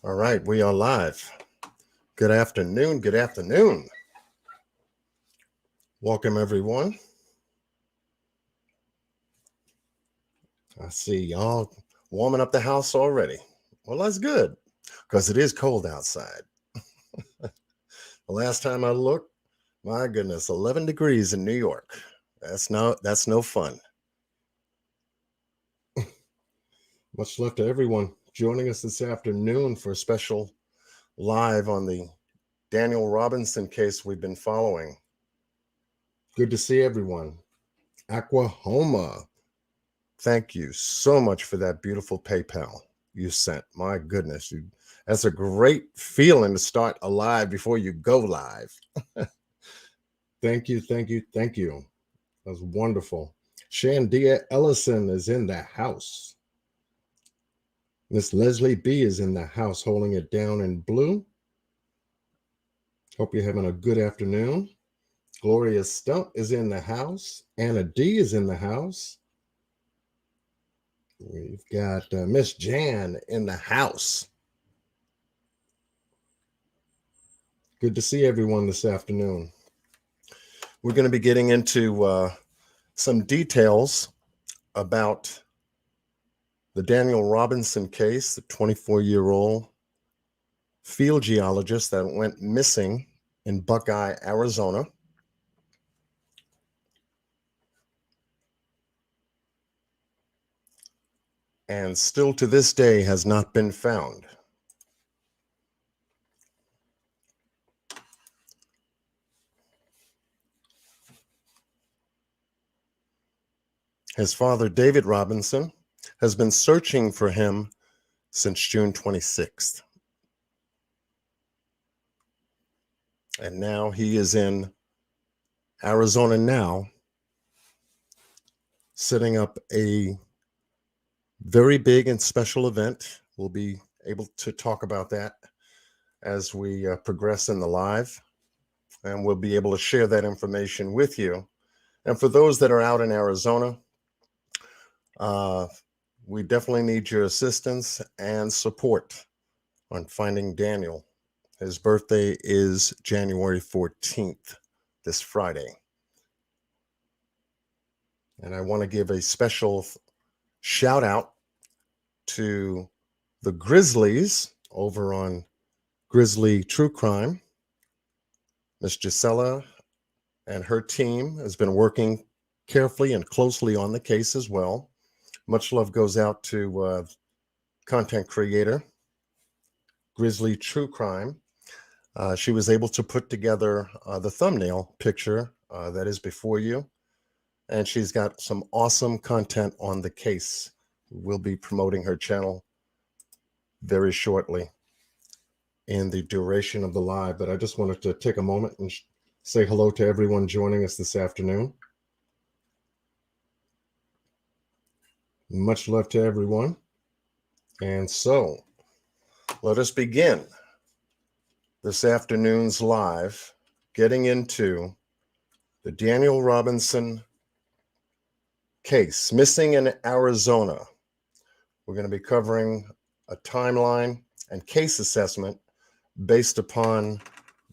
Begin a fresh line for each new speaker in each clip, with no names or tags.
All right, we are live. Good afternoon. Good afternoon. Welcome, everyone. I see y'all warming up the house already. Well, that's good because it is cold outside. The last time I looked, my goodness, 11 degrees in New York. That's no fun. Much love to everyone joining us this afternoon for a special live on the Daniel Robinson case we've been following. Good to see everyone. Aquahoma, thank you so much for that beautiful PayPal you sent. My goodness, that's a great feeling to start a live before you go live. Thank you. That was wonderful. Shandia Ellison is in the house. Miss Leslie B is in the house holding it down in blue. Hope you're having a good afternoon. Gloria Stump is in the house. Anna D is in the house. We've got Miss Jan in the house. Good to see everyone this afternoon. We're going to be getting into some details about the Daniel Robinson case, the 24-year-old field geologist that went missing in Buckeye, Arizona. And still to this day has not been found. His father, David Robinson, has been searching for him since June 26th. And now he is in Arizona now, setting up a very big and special event. We'll be able to talk about that as we progress in the live, and we'll be able to share that information with you. And for those that are out in Arizona, we definitely need your assistance and support on finding Daniel. His birthday is January 14th, this Friday. And I want to give a special shout out to the Grizzlies over on Grizzly True Crime. Miss Gisela and her team has been working carefully and closely on the case as well. Much love goes out to content creator, Grizzly True Crime. She was able to put together the thumbnail picture that is before you. And she's got some awesome content on the case. We'll be promoting her channel very shortly in the duration of the live. But I just wanted to take a moment and say hello to everyone joining us this afternoon. Much love to everyone. And so let us begin this afternoon's live, getting into the Daniel Robinson case, missing in Arizona. We're going to be covering a timeline and case assessment based upon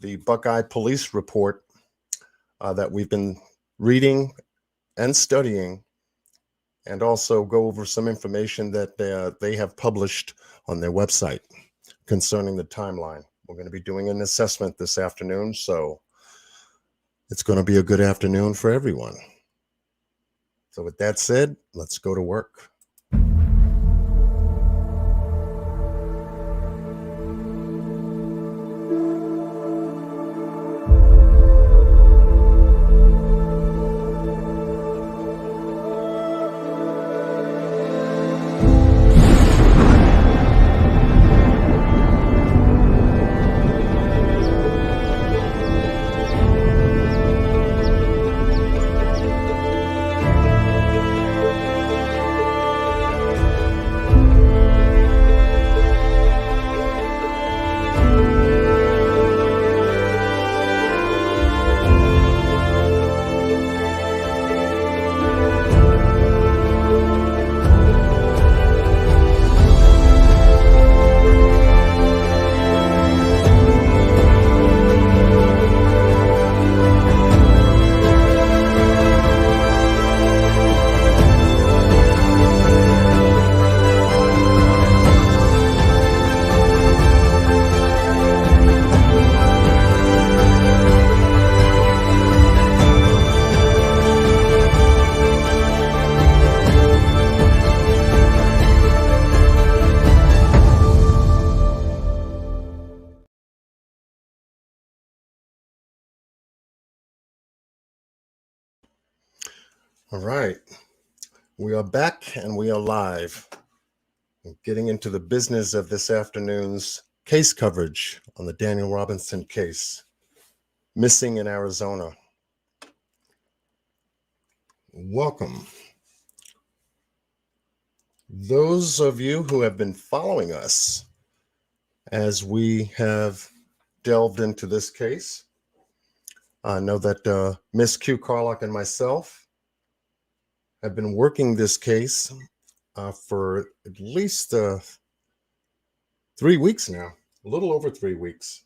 the Buckeye police report that we've been reading and studying, and also go over some information that they have published on their website concerning the timeline. We're going to be doing an assessment this afternoon, so it's going to be a good afternoon for everyone. So with that said, let's go to work. All right, we are back and we are live. Getting into the business of this afternoon's case coverage on the Daniel Robinson case, missing in Arizona. Welcome. Those of you who have been following us as we have delved into this case, I know that Miss Q Carlock and myself have been working this case for at least 3 weeks now, a little over 3 weeks.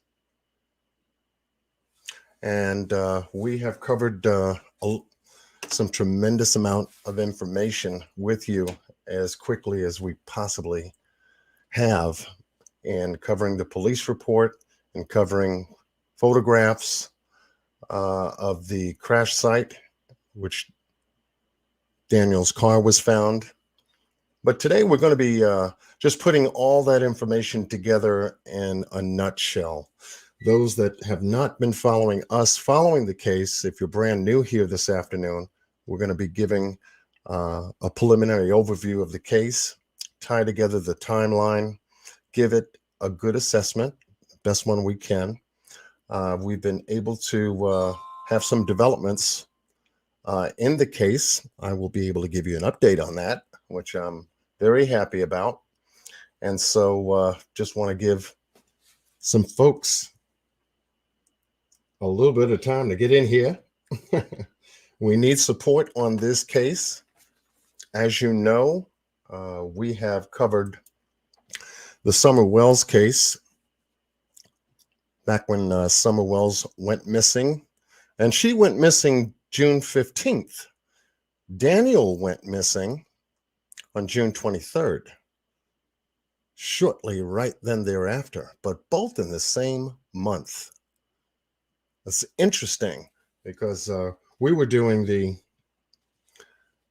And we have covered some tremendous amount of information with you as quickly as we possibly have in covering the police report and covering photographs of the crash site, which Daniel's car was found. But today we're going to be just putting all that information together in a nutshell. Those that have not been following us, following the case, if you're brand new here this afternoon, we're going to be giving a preliminary overview of the case, tie together the timeline, give it a good assessment, best one we can. We've been able to have some developments in the case. I will be able to give you an update on that, which I'm very happy about. And so just want to give some folks a little bit of time to get in here. We need support on this case. As you know, we have covered the Summer Wells case back when Summer Wells went missing, and she went missing June 15th. Daniel went missing on June 23rd, shortly right then thereafter, but both in the same month. It's interesting because we were doing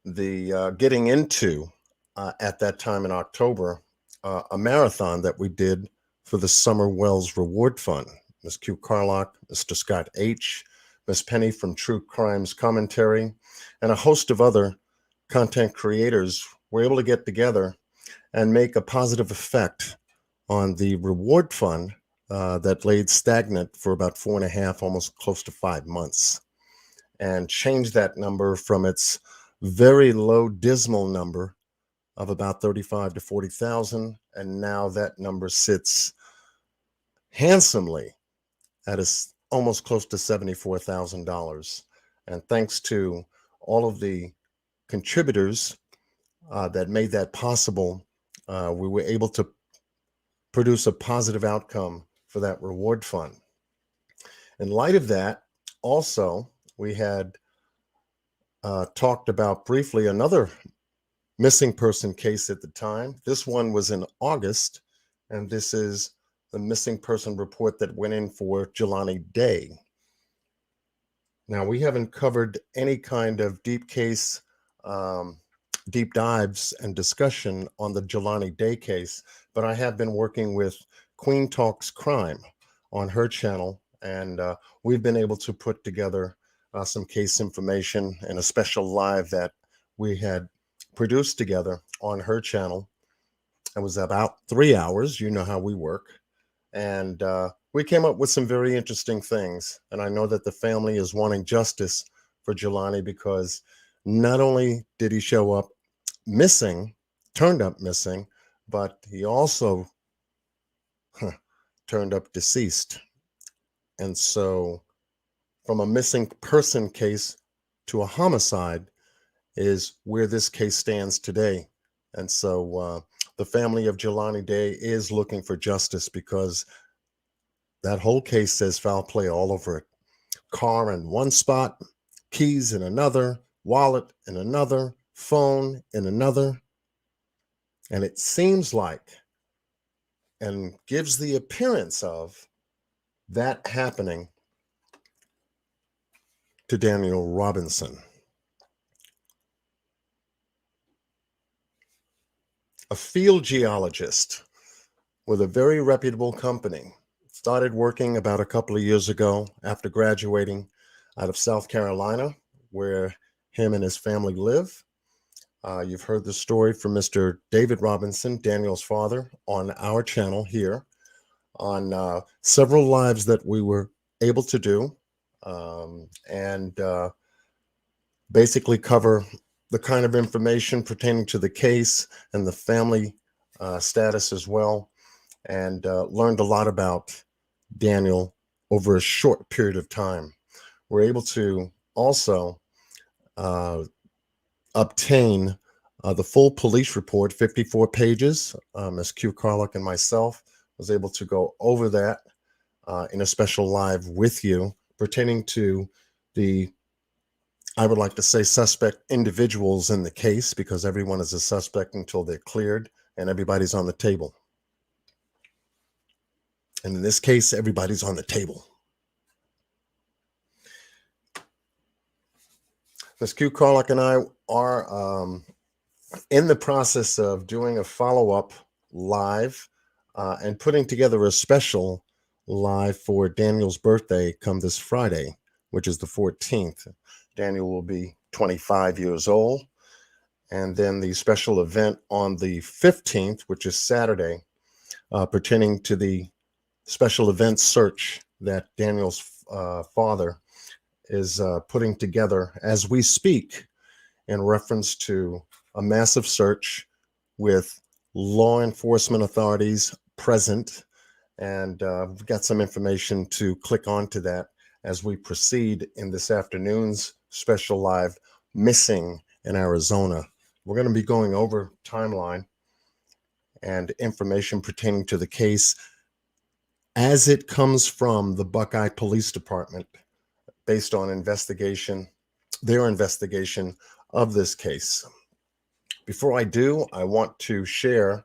the getting into at that time in October a marathon that we did for the Summer Wells Reward Fund. Ms. Q Carlock, Mr. Scott H., Ms. Penny from True Crimes Commentary, and a host of other content creators were able to get together and make a positive effect on the reward fund that laid stagnant for about 4.5, almost close to 5 months, and change that number from its very low, dismal number of about 35 to 40,000, and now that number sits handsomely at almost close to $74,000. And thanks to all of the contributors that made that possible, we were able to produce a positive outcome for that reward fund. In light of that, also, we had talked about briefly another missing person case at the time. This one was in August, and this is the missing person report that went in for Jelani Day. Now, we haven't covered any kind of deep case, deep dives and discussion on the Jelani Day case, but I have been working with Queen Talks Crime on her channel, and we've been able to put together some case information and a special live that we had produced together on her channel. It was about 3 hours. You know how we work. And we came up with some very interesting things. And I know that the family is wanting justice for Jelani because not only did he show up missing, turned up missing, but he also turned up deceased. And so from a missing person case to a homicide is where this case stands today. And so the family of Jelani Day is looking for justice because that whole case says foul play all over it. Car in one spot, keys in another, wallet in another, phone in another. And it seems like, and gives the appearance of, that happening to Daniel Robinson. A field geologist with a very reputable company. Started working about a couple of years ago after graduating out of South Carolina, where him and his family live. You've heard the story from Mr. David Robinson, Daniel's father, on our channel here, on several lives that we were able to do, and basically cover the kind of information pertaining to the case and the family status as well, and learned a lot about Daniel over a short period of time. We're able to also obtain the full police report, 54 pages. Ms. Q. Carlock and myself was able to go over that in a special live with you pertaining to the, I would like to say, suspect individuals in the case, because everyone is a suspect until they're cleared and everybody's on the table. And in this case, everybody's on the table. Ms. Q. Carlock and I are in the process of doing a follow-up live and putting together a special live for Daniel's birthday come this Friday, which is the 14th. Daniel will be 25 years old. And then the special event on the 15th, which is Saturday, pertaining to the special event search that Daniel's father is putting together as we speak in reference to a massive search with law enforcement authorities present. And we've got some information to click onto that as we proceed in this afternoon's special live, Missing in Arizona. We're going to be going over timeline and information pertaining to the case as it comes from the Buckeye Police Department based on their investigation of this case. Before I do, I want to share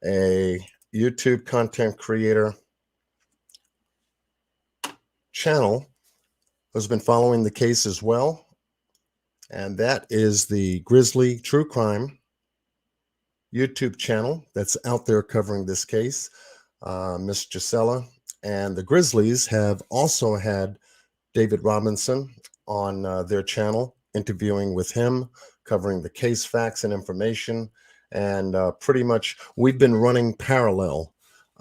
a YouTube content creator channel who's been following the case as well, and that is the Grizzly True Crime YouTube channel that's out there covering this case. Miss Gisela and the Grizzlies have also had David Robinson on their channel, interviewing with him, covering the case facts and information. And pretty much we've been running parallel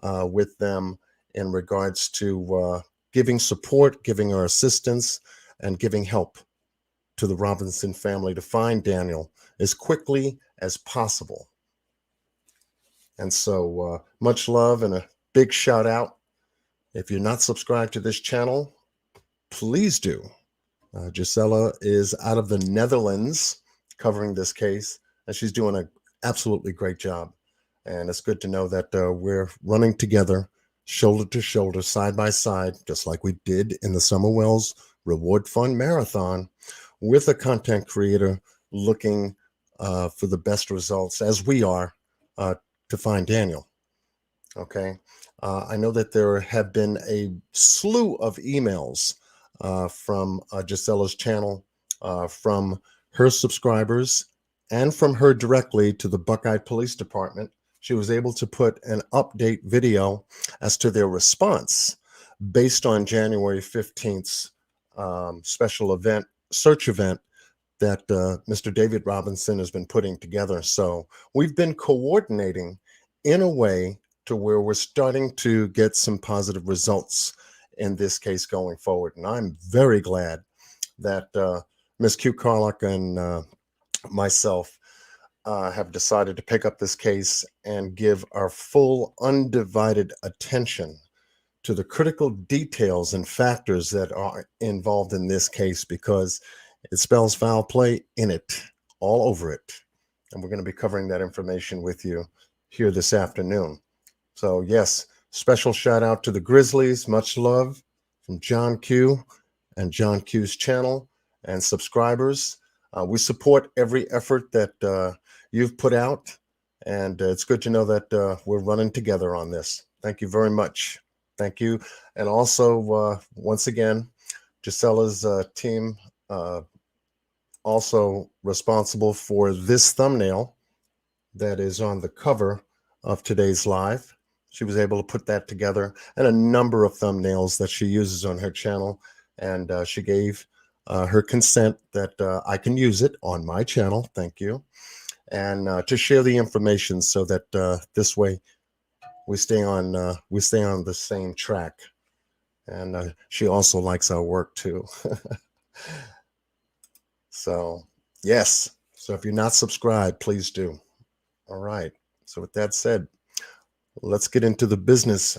with them in regards to giving support, giving our assistance, and giving help to the Robinson family to find Daniel as quickly as possible. And so much love and a big shout out. If you're not subscribed to this channel, please do. Gisela is out of the Netherlands covering this case, and she's doing an absolutely great job. And it's good to know that we're running together, shoulder to shoulder, side by side, just like we did in the Summer Wells Reward Fund Marathon, with a content creator looking for the best results, as we are, to find Daniel. Okay. I know that there have been a slew of emails from Gisela's channel, from her subscribers, and from her directly to the Buckeye Police Department. She was able to put an update video as to their response based on January 15th's special event, search event that Mr. David Robinson has been putting together. So we've been coordinating in a way to where we're starting to get some positive results in this case going forward. And I'm very glad that Ms. Q. Carlock and myself have decided to pick up this case and give our full undivided attention to the critical details and factors that are involved in this case, because it spells foul play in it, all over it. And we're going to be covering that information with you here this afternoon. So yes, special shout out to the Grizzlies. Much love from John Q and John Q's channel and subscribers. We support every effort that you've put out, and it's good to know that we're running together on this. Thank you very much. Thank you. And also, once again, Gisela's team also responsible for this thumbnail that is on the cover of today's live. She was able to put that together, and a number of thumbnails that she uses on her channel. And she gave her consent that I can use it on my channel. Thank you. And to share the information so that this way we stay on the same track. And she also likes our work too. So yes. So if you're not subscribed, please do. All right. So with that said, let's get into the business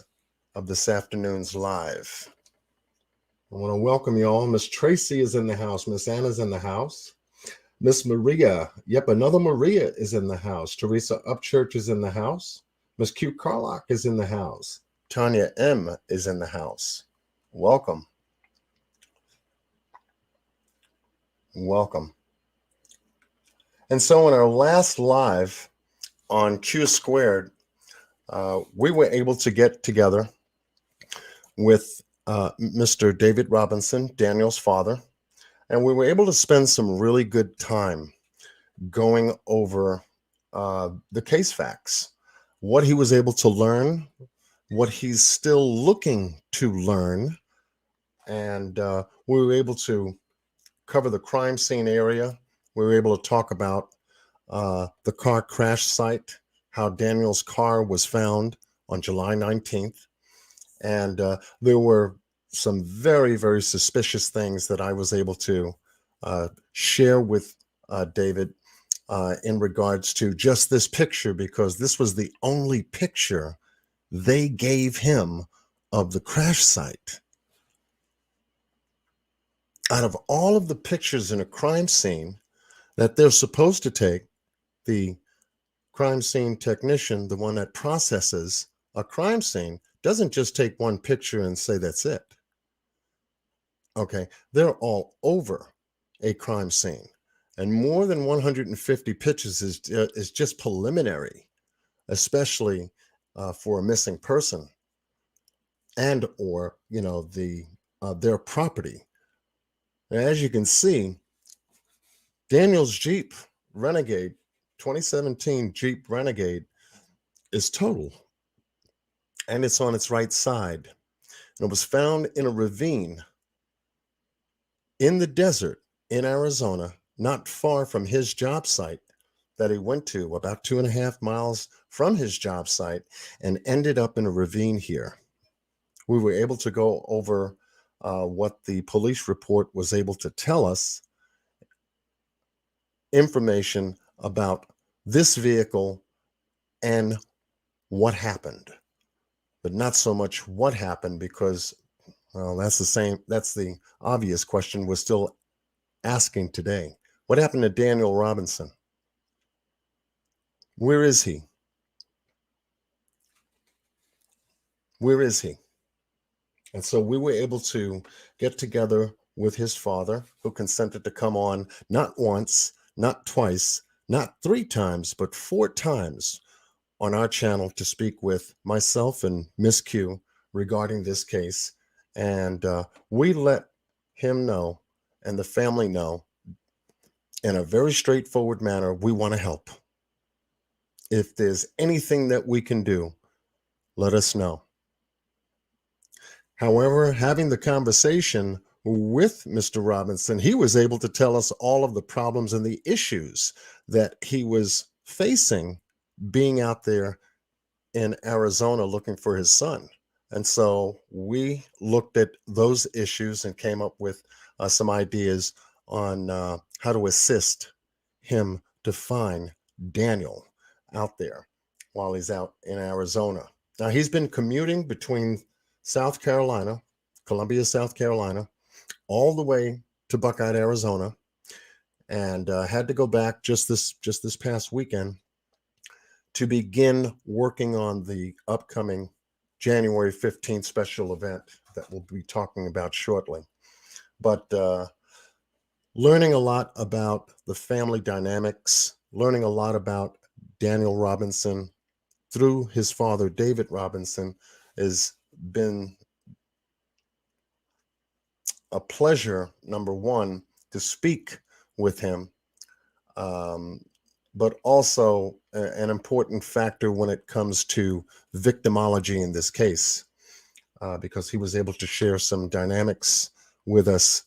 of this afternoon's live. I want to welcome you all. Miss Tracy is in the house. Miss Anna's in the house. Miss Maria, yep, another Maria is in the house. Teresa Upchurch is in the house. Miss Q Carlock is in the house. Tanya M is in the house. Welcome. Welcome. And so in our last live on Q Squared, we were able to get together with Mr. David Robinson, Daniel's father, and we were able to spend some really good time going over the case facts, what he was able to learn, what he's still looking to learn, and we were able to cover the crime scene area. We were able to talk about the car crash site, how Daniel's car was found on July 19th. And there were some very, very suspicious things that I was able to share with David in regards to just this picture, because this was the only picture they gave him of the crash site. Out of all of the pictures in a crime scene that they're supposed to take, the crime scene technician, the one that processes a crime scene, doesn't just take one picture and say that's it. Okay, they're all over a crime scene, and more than 150 pictures is just preliminary, especially for a missing person and or their property. And as you can see, Daniel's Jeep Renegade, 2017 Jeep Renegade, is total, and it's on its right side. And it was found in a ravine in the desert in Arizona, not far from his job site that he went to, about 2.5 miles from his job site, and ended up in a ravine here. We were able to go over what the police report was able to tell us, information about this vehicle and what happened, but not so much what happened, because, well, that's the obvious question we're still asking today. What happened to Daniel Robinson? Where is he? Where is he? And so we were able to get together with his father, who consented to come on not once, not twice, not 3 times, but 4 times on our channel to speak with myself and Miss Q regarding this case. And we let him know and the family know in a very straightforward manner, we want to help. If there's anything that we can do, let us know. However, having the conversation with Mr. Robinson, he was able to tell us all of the problems and the issues that he was facing being out there in Arizona looking for his son. And so we looked at those issues and came up with some ideas on how to assist him to find Daniel out there while he's out in Arizona. Now, he's been commuting between South Carolina, Columbia, South Carolina, all the way to Buckeye, Arizona, and had to go back just this past weekend to begin working on the upcoming January 15th special event that we'll be talking about shortly. But learning a lot about the family dynamics, learning a lot about Daniel Robinson through his father, David Robinson, has been a pleasure, number one, to speak with him, but also an important factor when it comes to victimology in this case, because he was able to share some dynamics with us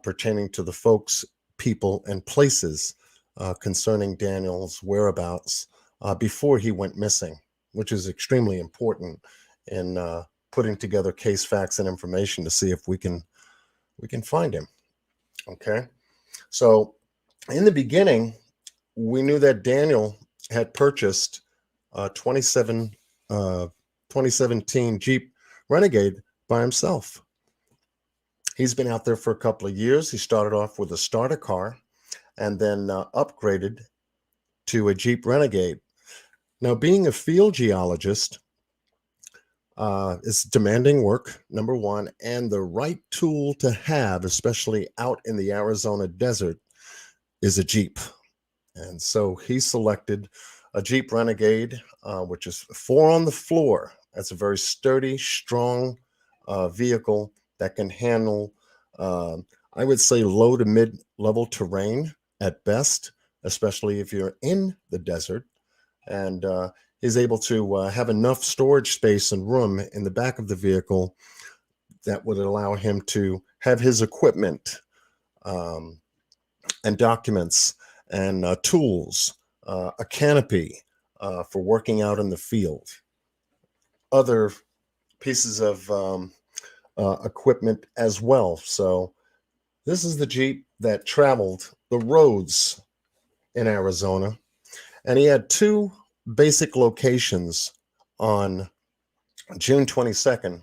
pertaining to the folks, people, and places concerning Daniel's whereabouts before he went missing, which is extremely important in putting together case facts and information to see if we can find him. Okay, so in the beginning, we knew that Daniel had purchased a 2017 Jeep Renegade by himself. He's been out there for a couple of years. He started off with a starter car and then upgraded to a Jeep Renegade. Now, being a field geologist is demanding work, number one, and the right tool to have, especially out in the Arizona desert, is a Jeep. And so he selected a Jeep Renegade, which is 4 on the floor. That's a very sturdy, strong vehicle that can handle, I would say, low to mid-level terrain at best, especially if you're in the desert. And is able to have enough storage space and room in the back of the vehicle that would allow him to have his equipment and documents and tools, a canopy for working out in the field, other pieces of equipment as well. So this is the Jeep that traveled the roads in Arizona, and he had 2 basic locations on June 22nd,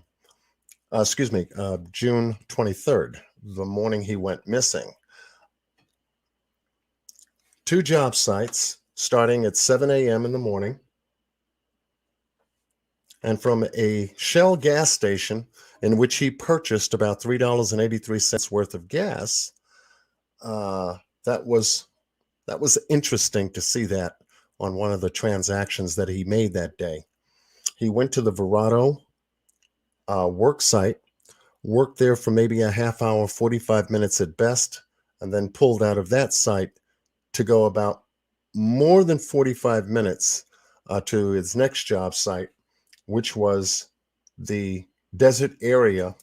June 23rd, the morning he went missing. 2 job sites starting at 7 a.m. in the morning, and from a Shell gas station in which he purchased about $3.83 worth of gas. That was interesting to see that on one of the transactions that he made that day. He went to the Verado work site, worked there for maybe a half hour, 45 minutes at best, and then pulled out of that site to go about more than 45 minutes to his next job site, which was the desert area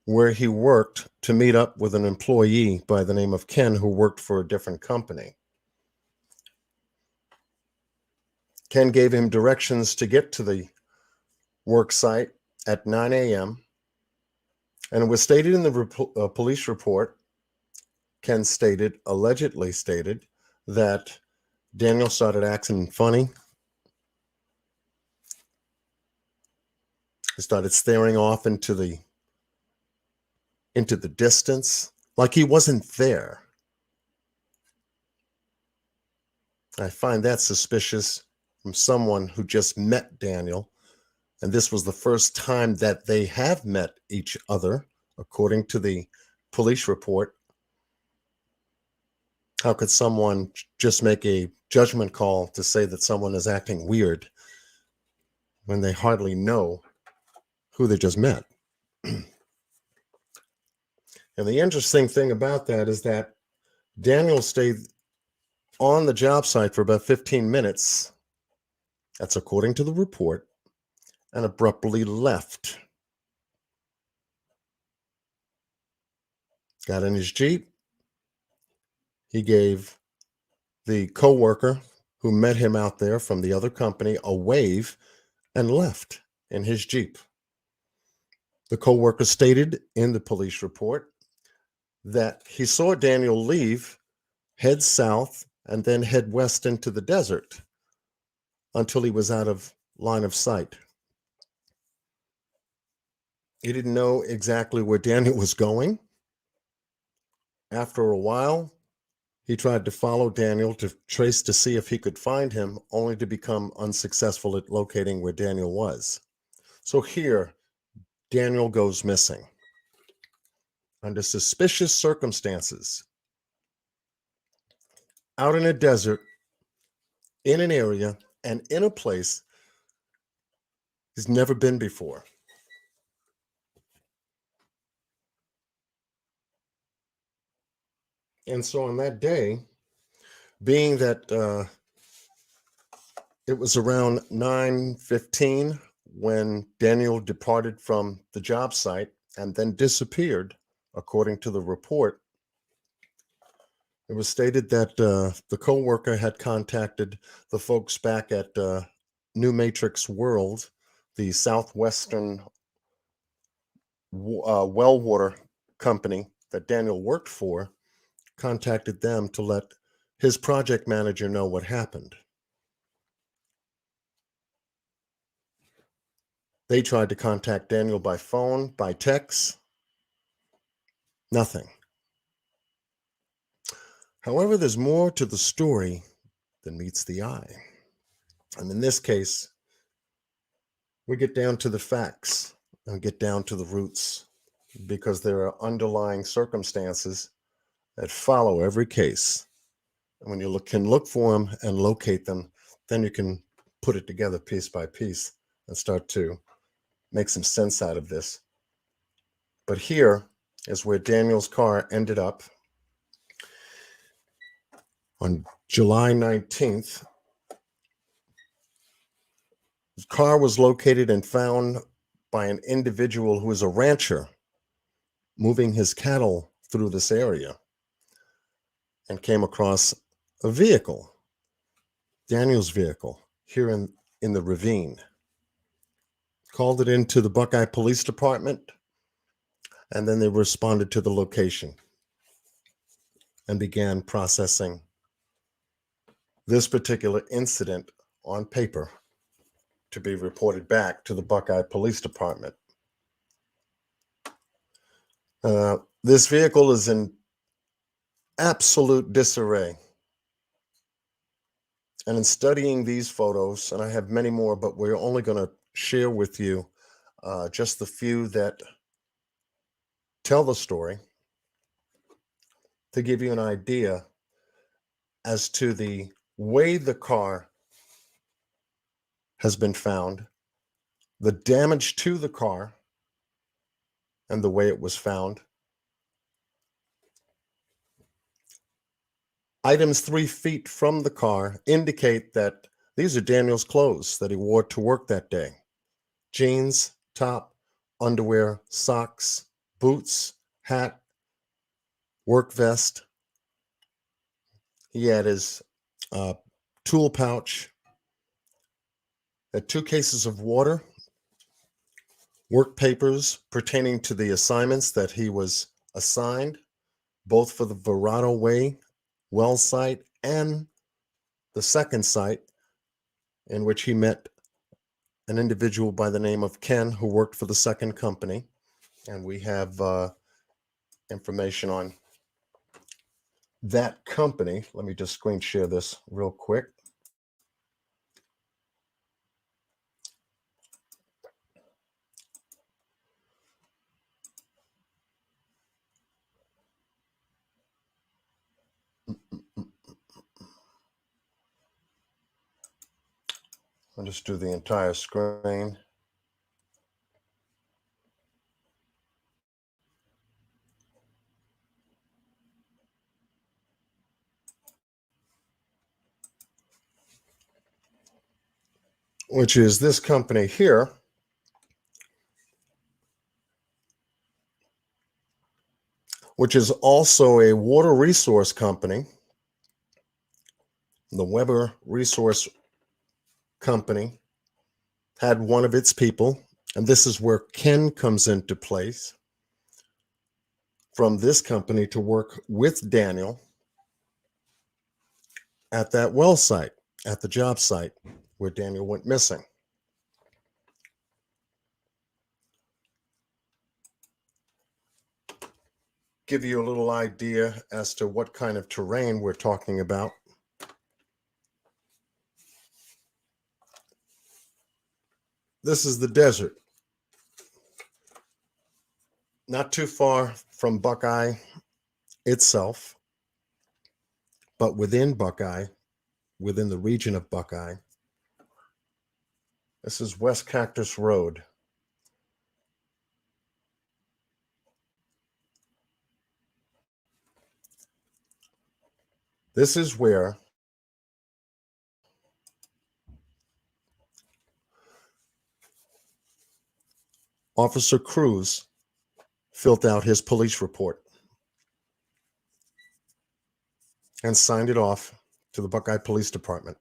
where he worked to meet up with an employee by the name of Ken who worked for a different company. Ken gave him directions to get to the work site at 9 a.m. And it was stated in the police report, Ken allegedly stated, that Daniel started acting funny. He started staring off into the distance, like he wasn't there. I find that suspicious from someone who just met Daniel, and this was the first time that they have met each other, according to the police report. How could someone just make a judgment call to say that someone is acting weird when they hardly know who they just met? And the interesting thing about that is that Daniel stayed on the job site for about 15 minutes. That's according to the report, and abruptly left. Got in his Jeep. He gave the co-worker who met him out there from the other company a wave and left in his Jeep. The co-worker stated in the police report that he saw Daniel leave, head south, and then head west into the desert until he was out of line of sight. He didn't know exactly where Daniel was going. After a while, he tried to follow Daniel to trace to see if he could find him, only to become unsuccessful at locating where Daniel was. So here, Daniel goes missing under suspicious circumstances, out in a desert, in an area, and in a place he's never been before. And so on that day, being that it was around 9:15 when Daniel departed from the job site, and then disappeared, according to the report. It was stated that the co-worker had contacted the folks back at New Matrix World, the southwestern well water company that Daniel worked for, contacted them to let his project manager know what happened. They tried to contact Daniel by phone, by text, nothing. However, there's more to the story than meets the eye. And in this case, we get down to the facts and get down to the roots, because there are underlying circumstances that follow every case. And when you can look for them and locate them, then you can put it together piece by piece and start to make some sense out of this. But here is where Daniel's car ended up on July 19th. His car was located and found by an individual who is a rancher moving his cattle through this area, and came across a vehicle, Daniel's vehicle, here in the ravine. Called it into the Buckeye Police Department, and then they responded to the location and began processing this particular incident on paper to be reported back to the Buckeye Police Department. This vehicle is in absolute disarray. And in studying these photos, and I have many more, but we're only going to share with you just the few that tell the story, to give you an idea as to the way the car has been found, the damage to the car, and the way it was found. Items 3 feet from the car indicate that these are Daniel's clothes that he wore to work that day. Jeans, top, underwear, socks, boots, hat, work vest. He had his tool pouch, had 2 cases of water, work papers pertaining to the assignments that he was assigned, both for the Verado Way well site and the second site, in which he met an individual by the name of Ken who worked for the second company. And we have information on that company. Let me just screen share this real quick. I'll just do the entire screen. Which is this company here. Which is also a water resource company. The Weber Resource Company had one of its people, and this is where Ken comes into place, from this company to work with Daniel at that well site, at the job site where Daniel went missing. Give you a little idea as to what kind of terrain we're talking about. This is the desert. Not too far from Buckeye itself, but within Buckeye, within the region of Buckeye. This is West Cactus Road. This is where Officer Cruz filled out his police report and signed it off to the Buckeye Police Department.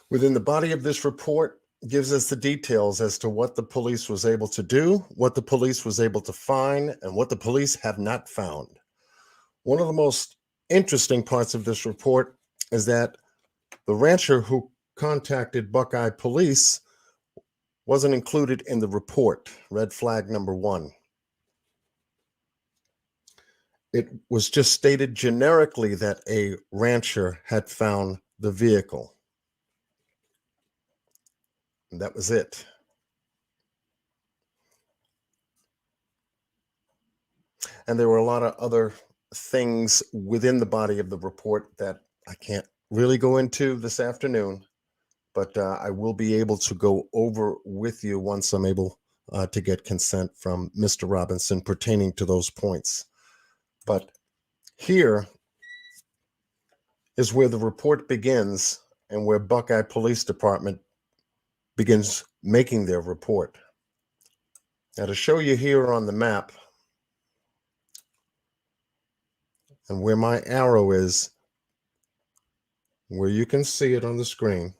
Within the body of this report gives us the details as to what the police was able to do, what the police was able to find, and what the police have not found. One of the most interesting parts of this report is that the rancher who contacted Buckeye police wasn't included in the report, red flag number 1. It was just stated generically that a rancher had found the vehicle. And that was it. And there were a lot of other things within the body of the report that I can't really go into this afternoon, but I will be able to go over with you once I'm able to get consent from Mr. Robinson pertaining to those points. But here is where the report begins and where Buckeye Police Department begins making their report. Now, to show you here on the map and where my arrow is, where you can see it on the screen,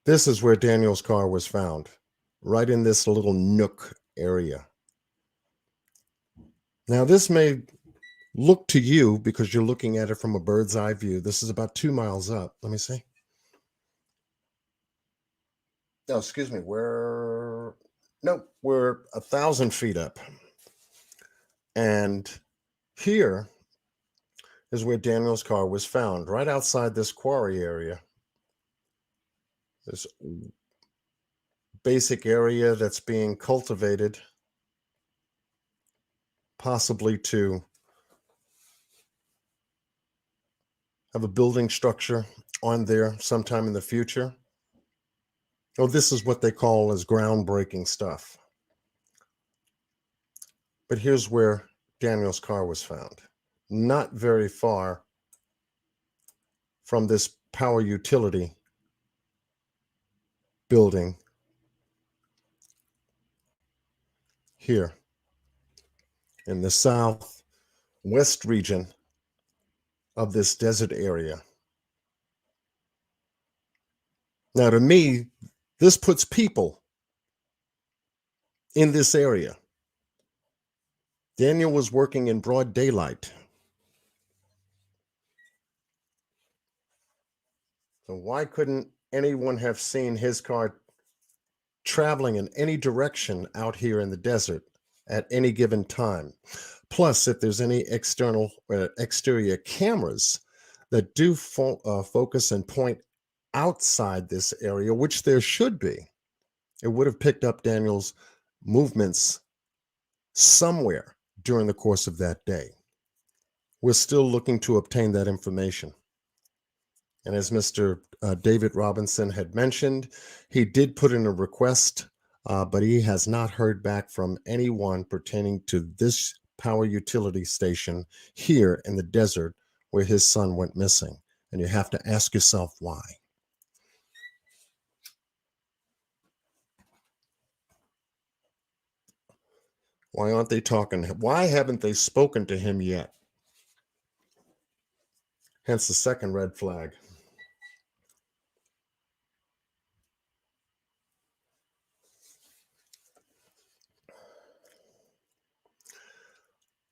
this is where Daniel's car was found, right in this little nook area. Now, this may look to you, because you're looking at it from a bird's eye view, this is about 2 miles up. Let me see. No, excuse me, we're 1,000 feet up. And here is where Daniel's car was found, right outside this quarry area. This basic area that's being cultivated, possibly to have a building structure on there sometime in the future. Oh, this is what they call as groundbreaking stuff. But here's where Daniel's car was found, not very far from this power utility building here in the southwest region of this desert area. Now, to me, this puts people in this area. Daniel was working in broad daylight. So why couldn't anyone have seen his car traveling in any direction out here in the desert at any given time? Plus, if there's any exterior cameras that do focus and point outside this area, which there should be, it would have picked up Daniel's movements somewhere during the course of that day. We're still looking to obtain that information. And as Mr. David Robinson had mentioned, he did put in a request, but he has not heard back from anyone pertaining to this power utility station here in the desert where his son went missing. And you have to ask yourself why. Why aren't they talking? Why haven't they spoken to him yet? Hence the second red flag.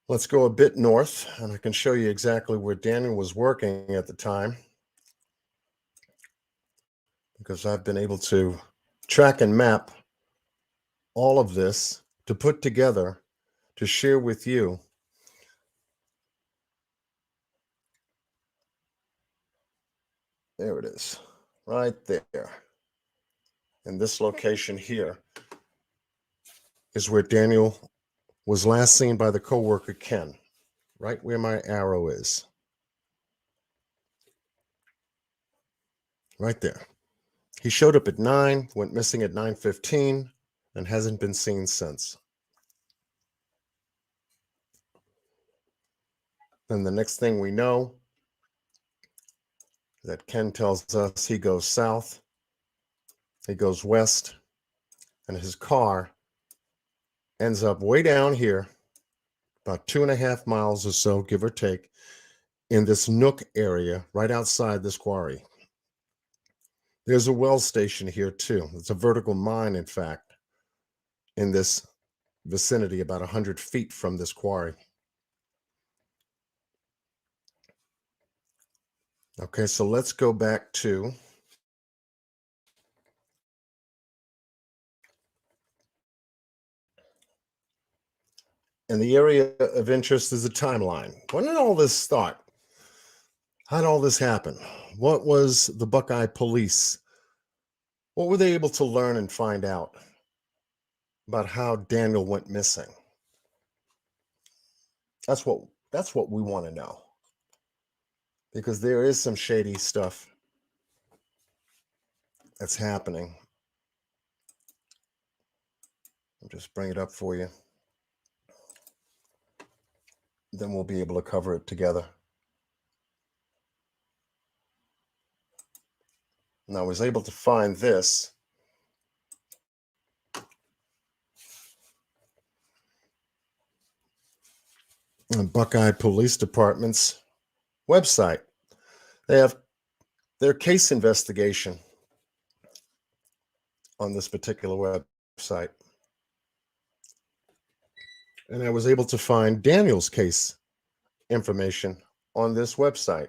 Let's go a bit north, and I can show you exactly where Daniel was working at the time, because I've been able to track and map all of this to put together to share with you. There it is, right there. And this location here is where Daniel was last seen by the coworker Ken, right where my arrow is. Right there. He showed up at 9, went missing at 9:15, and hasn't been seen since. Then the next thing we know that Ken tells us he goes south, he goes west, and his car ends up way down here, about 2.5 miles or so, give or take, in this nook area right outside this quarry. There's a well station here too. It's a vertical mine, in fact, in this vicinity, about 100 feet from this quarry. Okay, so let's go back to and the area of interest is the timeline. When did all this start? How did all this happen? What was the Buckeye police? What were they able to learn and find out about how Daniel went missing? That's what we want to know. Because there is some shady stuff that's happening. I'll just bring it up for you. Then we'll be able to cover it together. And I was able to find this. On Buckeye Police Department's website. They have their case investigation on this particular website. And I was able to find Daniel's case information on this website.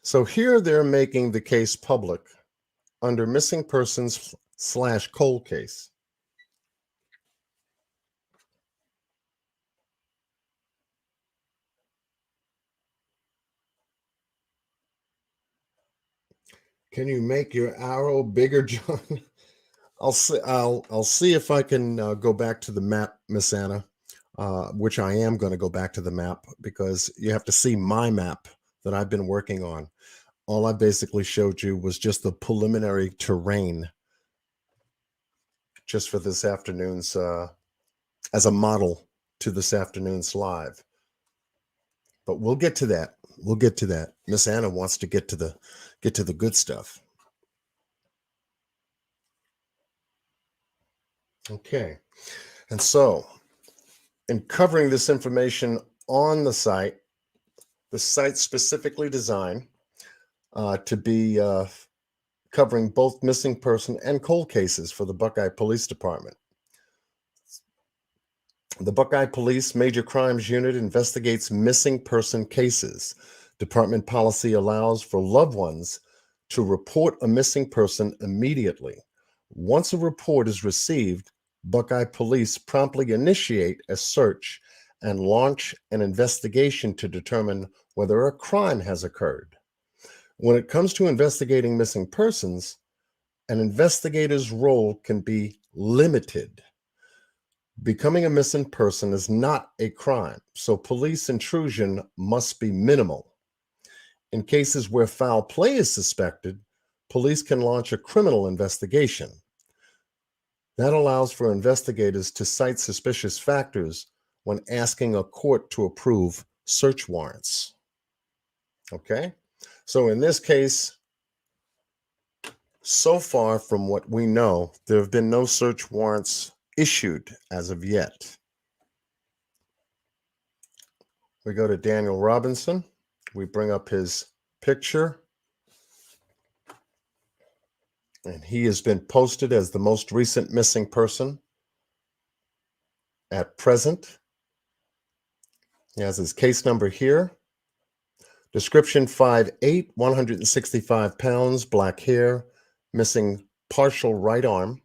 So here they're making the case public under missing persons / cold case. Can you make your arrow bigger, John? I'll see if I can go back to the map, Miss Anna, which I am going to go back to the map because you have to see my map that I've been working on. All I basically showed you was just the preliminary terrain just for this afternoon's, as a model to this afternoon's live. But we'll get to that. We'll get to that. Miss Anna wants to get to the good stuff. Okay. And so in covering this information on the site's specifically designed to be covering both missing person and cold cases for the Buckeye Police Department. The Buckeye Police Major Crimes Unit investigates missing person cases. Department policy allows for loved ones to report a missing person immediately. Once a report is received, Buckeye Police promptly initiate a search and launch an investigation to determine whether a crime has occurred. When it comes to investigating missing persons, an investigator's role can be limited. Becoming a missing person is not a crime, so police intrusion must be minimal. In cases where foul play is suspected, police can launch a criminal investigation. That allows for investigators to cite suspicious factors when asking a court to approve search warrants. Okay? So in this case, so far from what we know, there have been no search warrants issued as of yet. We go to Daniel Robinson. We bring up his picture. And he has been posted as the most recent missing person at present. He has his case number here. Description 5'8", 165 pounds, black hair, missing partial right arm.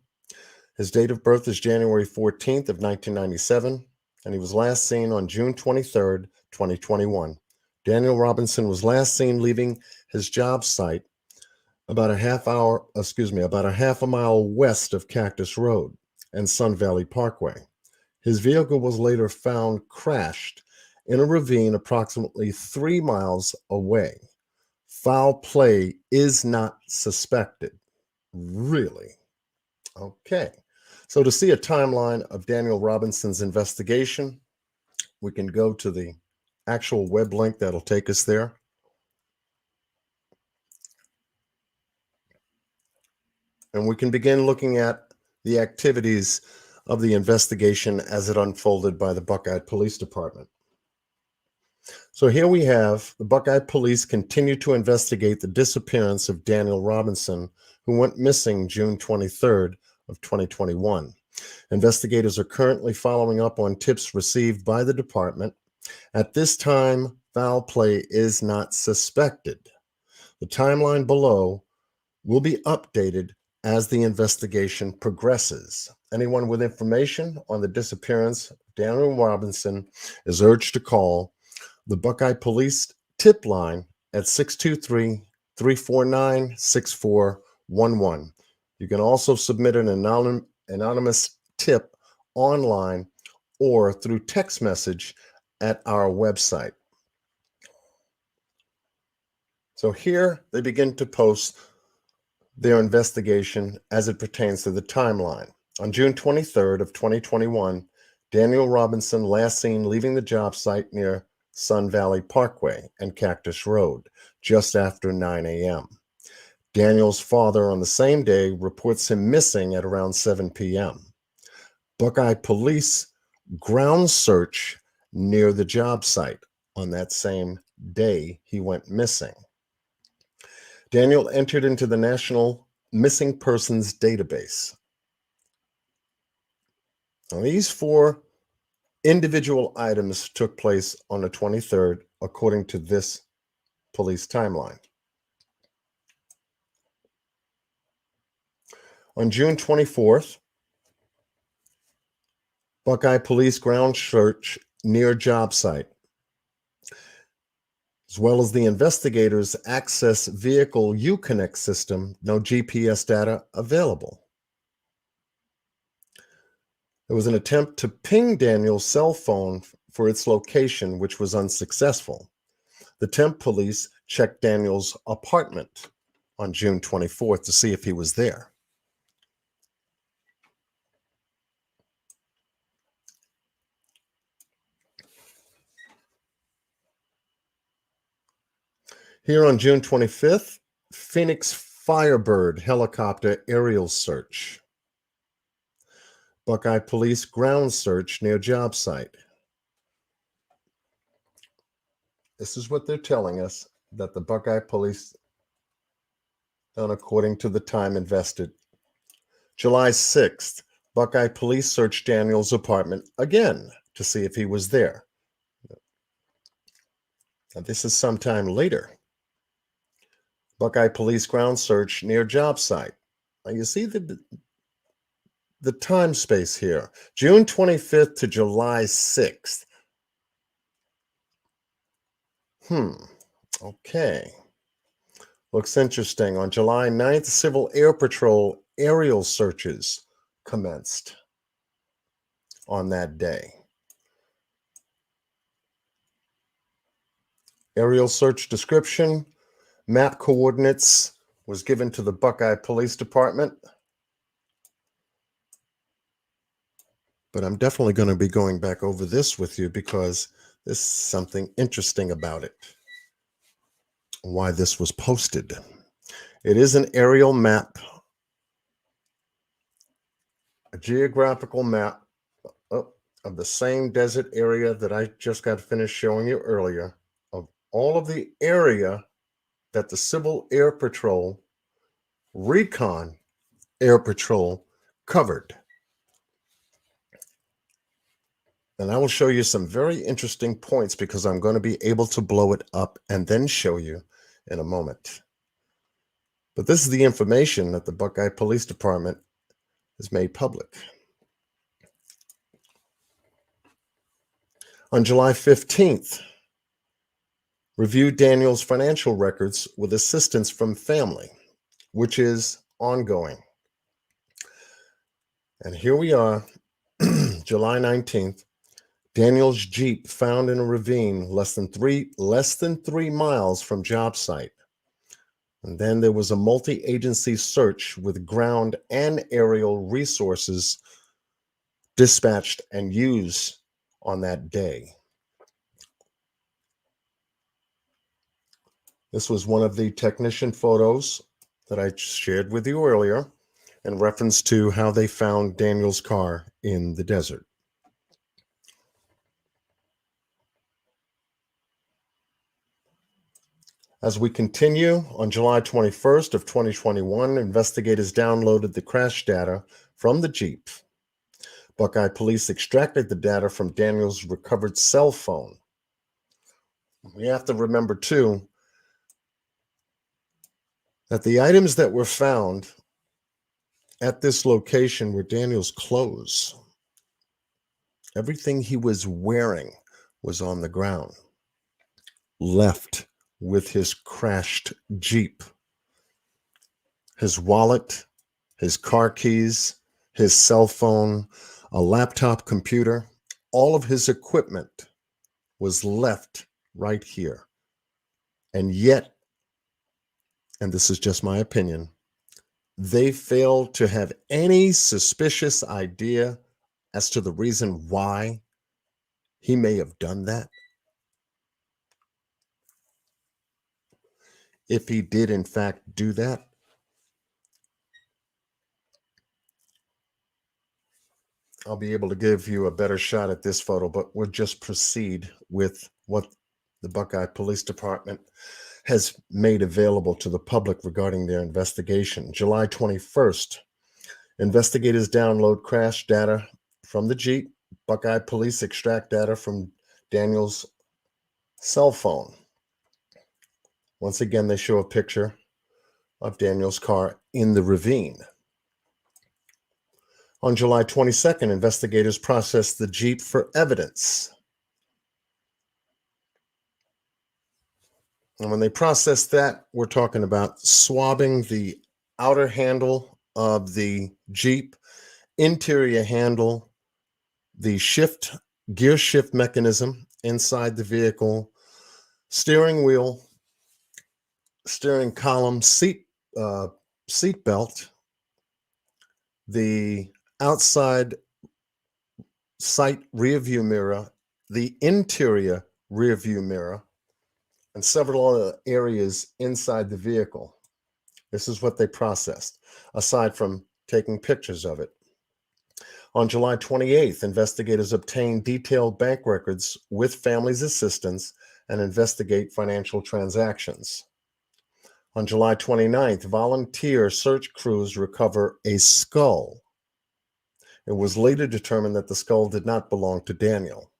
His date of birth is January 14th of 1997, and he was last seen on June 23rd, 2021. Daniel Robinson was last seen leaving his job site about a half a mile west of Cactus Road and Sun Valley Parkway. His vehicle was later found crashed in a ravine approximately 3 miles away. Foul play is not suspected. Really? Okay. So to see a timeline of Daniel Robinson's investigation, we can go to the actual web link that'll take us there. and we can begin looking at the activities of the investigation as it unfolded by the Buckeye Police Department. So here we have the Buckeye Police continue to investigate the disappearance of Daniel Robinson, who went missing June 23rd of 2021. Investigators are currently following up on tips received by the department. At this time, foul play is not suspected. The timeline below will be updated as the investigation progresses. Anyone with information on the disappearance of Daniel Robinson is urged to call the Buckeye Police tip line at 623-349-6411. You can also submit an anonymous tip online or through text message at our website. So here they begin to post their investigation as it pertains to the timeline. On June 23rd of 2021, Daniel Robinson last seen leaving the job site near Sun Valley Parkway and Cactus Road just after 9 a.m. Daniel's father on the same day reports him missing at around 7 p.m. Buckeye Police ground search near the job site on that same day he went missing. Daniel entered into the National Missing Persons Database. Now, these 4 individual items took place on the 23rd, according to this police timeline. On June 24th, Buckeye Police ground search near job site, as well as the investigators' access vehicle Uconnect system, no GPS data available. There was an attempt to ping Daniel's cell phone for its location, which was unsuccessful. The Temp Police checked Daniel's apartment on June 24th to see if he was there. Here on June 25th, Phoenix Firebird helicopter aerial search. Buckeye Police ground search near job site. This is what they're telling us that the Buckeye Police done according to the time invested. July 6th, Buckeye Police searched Daniel's apartment again to see if he was there. Now, this is sometime later. Buckeye Police ground search near job site. Now, you see the time space here. June 25th to July 6th. Okay. Looks interesting. On July 9th, Civil Air Patrol aerial searches commenced on that day. Aerial search description, map coordinates was given to the Buckeye Police Department. But I'm definitely going to be going back over this with you because there's something interesting about it. Why this was posted. It is an aerial map, a geographical map of the same desert area that I just got finished showing you earlier, of all of the area that the Civil Air Patrol, Recon Air Patrol covered. And I will show you some very interesting points because I'm going to be able to blow it up and then show you in a moment. But this is the information that the Buckeye Police Department has made public. On July 15th, reviewed Daniel's financial records with assistance from family, which is ongoing. And here we are, July 19th, Daniel's Jeep found in a ravine less than 3 miles from job site. And then there was a multi-agency search with ground and aerial resources dispatched and used on that day. This was one of the technician photos that I shared with you earlier. in reference to how they found Daniel's car in the desert. As we continue, on July 21st of 2021, investigators downloaded the crash data from the Jeep. Buckeye police extracted the data from Daniel's recovered cell phone. We have to remember, too, that the items that were found at this location were Daniel's clothes. Everything he was wearing was on the ground, left with his crashed Jeep. His wallet, his car keys, his cell phone, a laptop computer, all of his equipment was left right here. And yet, and this is just my opinion, they failed to have any suspicious idea as to the reason why he may have done that. If he did, in fact, do that, I'll be able to give you a better shot at this photo, but we'll just proceed with what the Buckeye Police Department has made available to the public regarding their investigation. July 21st, investigators download crash data from the Jeep. Buckeye police extract data from Daniel's cell phone. Once again, they show a picture of Daniel's car in the ravine. On July 22nd, investigators processed the Jeep for evidence. And when they processed that, we're talking about swabbing the outer handle of the Jeep, interior handle, the gear shift mechanism inside the vehicle, steering wheel, steering column, seat belt, the outside sight rear view mirror, the interior rear view mirror, and several other areas inside the vehicle. This is what they processed, aside from taking pictures of it. On July 28th, investigators obtained detailed bank records with family's assistance and investigate financial transactions. On July 29th, volunteer search crews recover a skull. It was later determined that the skull did not belong to Daniel.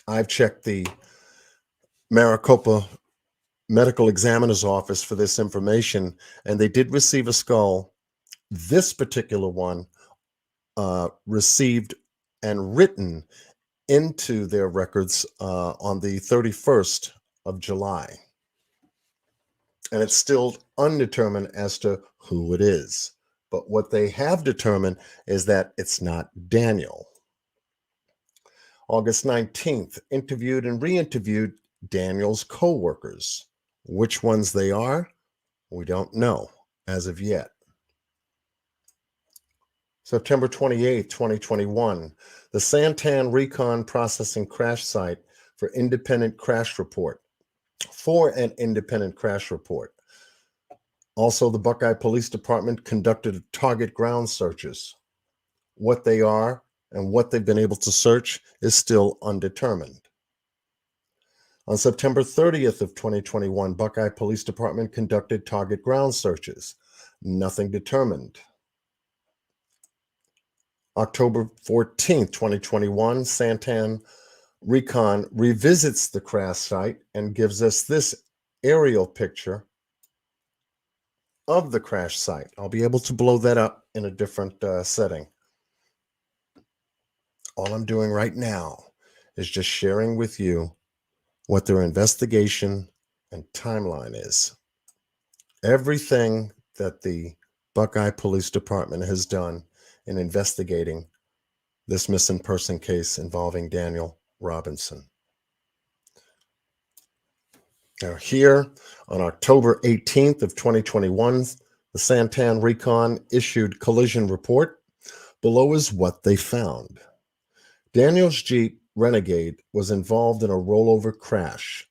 I've checked the Maricopa Medical Examiner's Office for this information, and they did receive a skull. This particular one received and written into their records on the 31st of July. And it's still undetermined as to who it is. But what they have determined is that it's not Daniel. August 19th, interviewed and re-interviewed Daniel's co-workers. Which ones they are, we don't know as of yet. September 28th, 2021, the Santan Recon Processing Crash Site for an independent crash report. Also, the Buckeye Police Department conducted target ground searches. What they are and what they've been able to search is still undetermined. On September 30th of 2021, Buckeye Police Department conducted target ground searches. Nothing determined. October 14th, 2021, Santan Recon revisits the crash site and gives us this aerial picture of the crash site. I'll be able to blow that up in a different setting. All I'm doing right now is just sharing with you what their investigation and timeline is. Everything that the Buckeye Police Department has done in investigating this missing person case involving Daniel Robinson. Now here, on October 18th of 2021, the Santan Recon issued collision report. Below is what they found. Daniel's Jeep Renegade was involved in a rollover crash.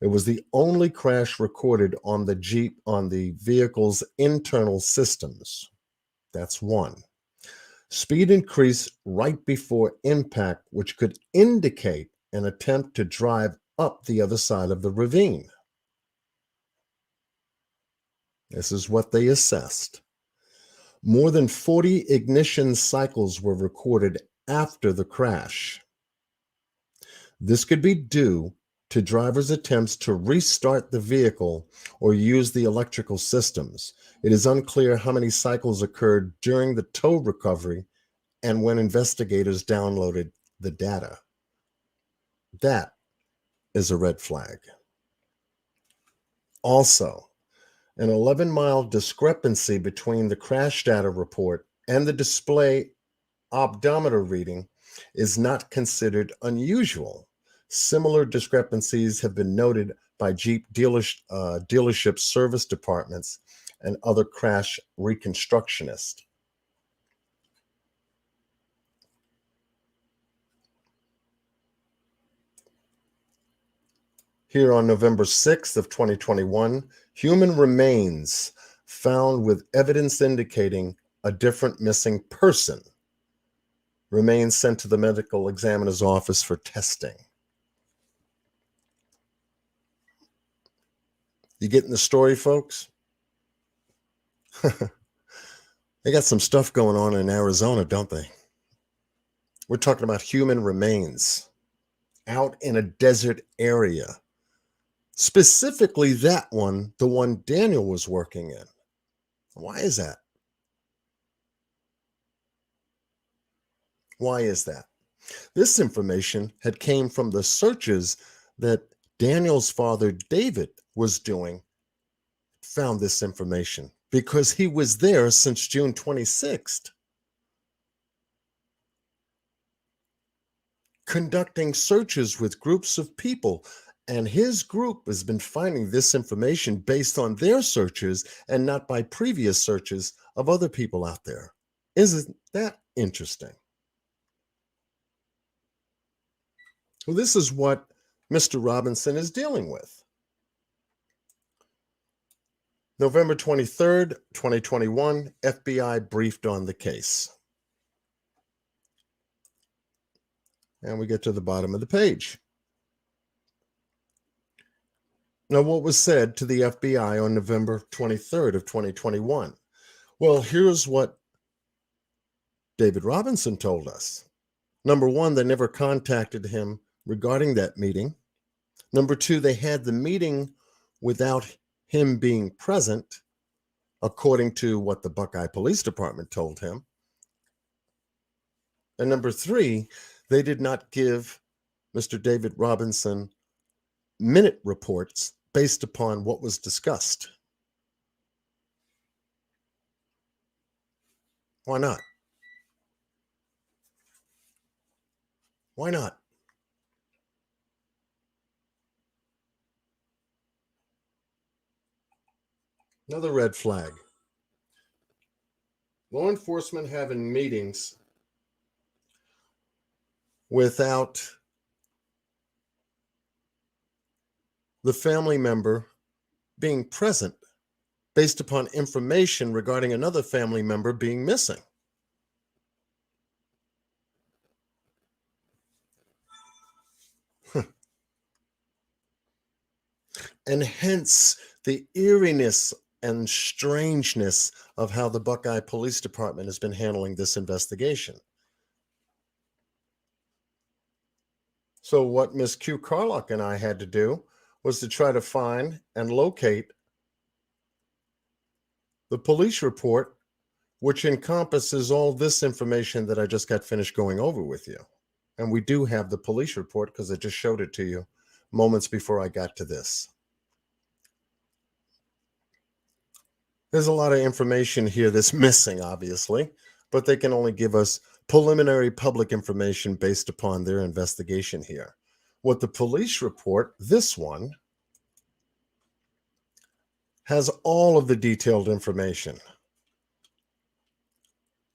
It was the only crash recorded on the Jeep on the vehicle's internal systems. That's one. Speed increased right before impact, which could indicate an attempt to drive up the other side of the ravine. This is what they assessed. More than 40 ignition cycles were recorded after the crash. This could be due to drivers' attempts to restart the vehicle or use the electrical systems. It is unclear how many cycles occurred during the tow recovery and when investigators downloaded the data. That is a red flag. Also, an 11-mile discrepancy between the crash data report and the display odometer reading is not considered unusual. Similar discrepancies have been noted by Jeep dealership service departments and other crash reconstructionists. Here on November 6th of 2021, human remains found with evidence indicating a different missing person. Remains sent to the medical examiner's office for testing. You getting the story, folks? They got some stuff going on in Arizona, don't they? We're talking about human remains out in a desert area. Specifically that one, the one Daniel was working in. Why is that? Why is that? This information had came from the searches that Daniel's father, David, was doing, found this information because he was there since June 26th, conducting searches with groups of people. And his group has been finding this information based on their searches and not by previous searches of other people out there. Isn't that interesting? Well, this is what Mr. Robinson is dealing with. November 23rd, 2021, FBI briefed on the case. And we get to the bottom of the page. Now, what was said to the FBI on November 23rd of 2021? Well, here's what David Robinson told us. Number one, they never contacted him regarding that meeting. Number two, they had the meeting without him being present, according to what the Buckeye Police Department told him. And number three, they did not give Mr. David Robinson minute reports based upon what was discussed. Why not? Why not? Another red flag. Law enforcement having meetings without the family member being present based upon information regarding another family member being missing. And hence the eeriness and strangeness of how the Buckeye Police Department has been handling this investigation. So what Ms. Q. Carlock and I had to do was to try to find and locate the police report, which encompasses all this information that I just got finished going over with you. And we do have the police report because I just showed it to you moments before I got to this. There's a lot of information here that's missing, obviously, but they can only give us preliminary public information based upon their investigation here. What the police report, this one, has all of the detailed information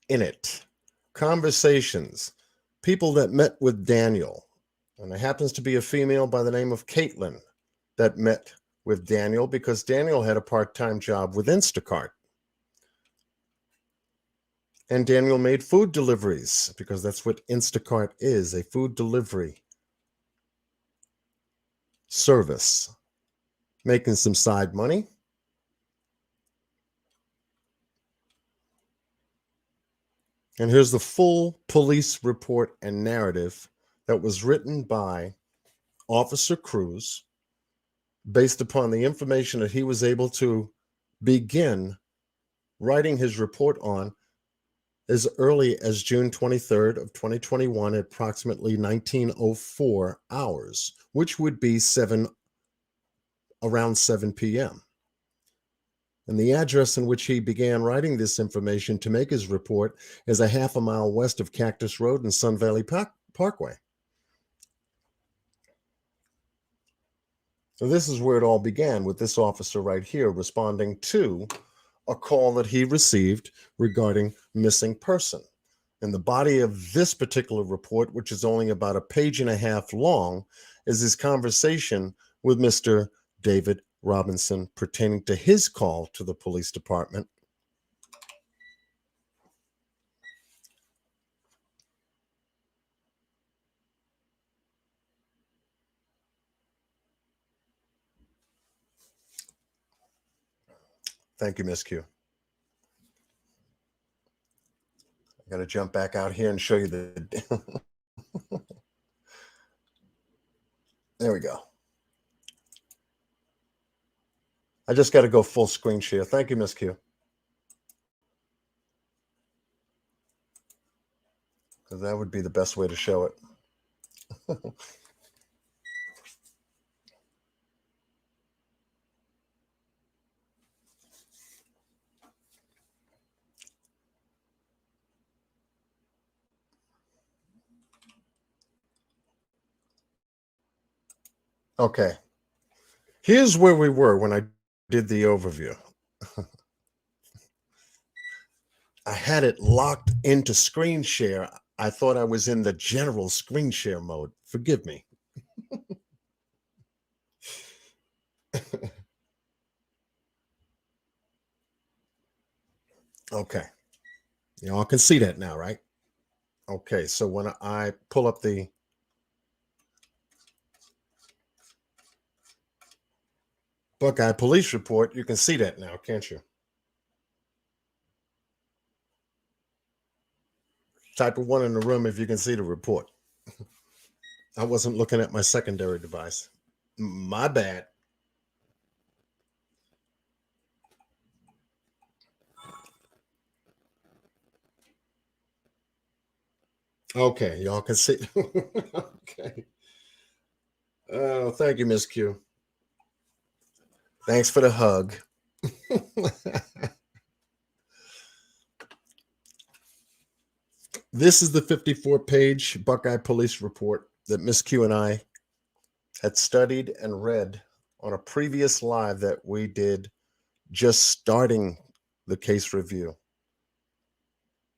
in it. Conversations, people that met with Daniel, and it happens to be a female by the name of Caitlin. that met with Daniel because Daniel had a part-time job with Instacart. And Daniel made food deliveries because that's what Instacart is, a food delivery service, making some side money. And here's the full police report and narrative that was written by Officer Cruz based upon the information that he was able to begin writing his report on as early as June 23rd of 2021 at approximately 19:04 hours, which would be around 7 p.m. And the address in which he began writing this information to make his report is a half a mile west of Cactus Road and Sun Valley Parkway. So this is where it all began, with this officer right here responding to a call that he received regarding missing person. And the body of this particular report, which is only about a page and a half long, is his conversation with Mr. David Robinson pertaining to his call to the police department. Thank you, Miss Q. I got to jump back out here and show you the... There we go. I just got to go full screen share. Thank you, Miss Q. Because that would be the best way to show it. Okay. Here's where we were when I did the overview. I had it locked into screen share. I thought I was in the general screen share mode. Forgive me. Okay. Y'all can see that now, right? Okay, so when I pull up the Buckeye police report, you can see that now, can't you? Type of one in the room if you can see the report. I wasn't looking at my secondary device. My bad. Okay, y'all can see. Okay. Oh, thank you, Miss Q. Thanks for the hug. This is the 54-page Buckeye police report that Miss Q and I had studied and read on a previous live that we did just starting the case review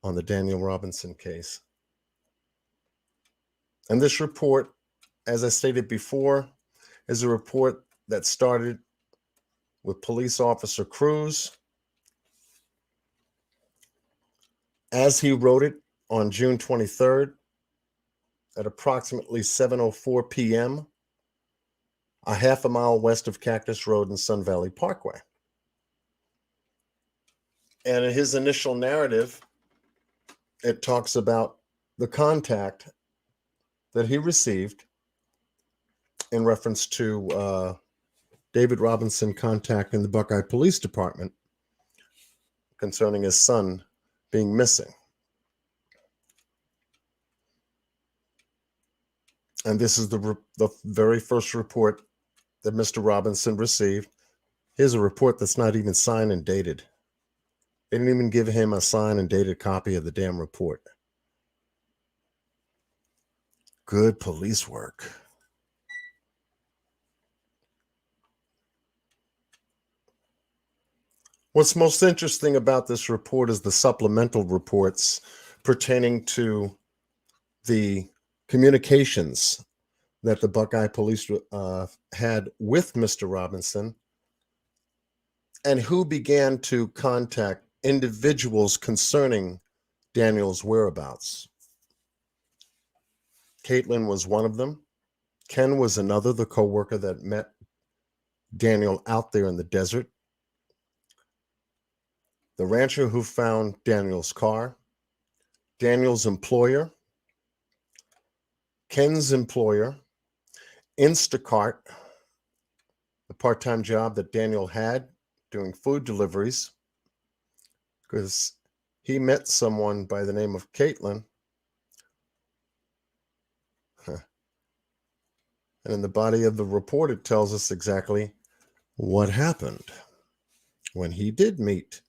on the Daniel Robinson case. And this report, as I stated before, is a report that started with Police Officer Cruz as he wrote it on June 23rd at approximately 7:04 p.m., a half a mile west of Cactus Road and Sun Valley Parkway. And in his initial narrative, it talks about the contact that he received in reference to David Robinson contacting the Buckeye Police Department concerning his son being missing. And this is the very first report that Mr. Robinson received. Here's a report that's not even signed and dated. They didn't even give him a signed and dated copy of the damn report. Good police work. What's most interesting about this report is the supplemental reports pertaining to the communications that the Buckeye police had with Mr. Robinson, and who began to contact individuals concerning Daniel's whereabouts. Caitlin was one of them. Ken was another, the co-worker that met Daniel out there in the desert. The rancher who found Daniel's car, Daniel's employer, Ken's employer, Instacart, the part-time job that Daniel had doing food deliveries, because he met someone by the name of Caitlin. And in the body of the report, it tells us exactly what happened when he did meet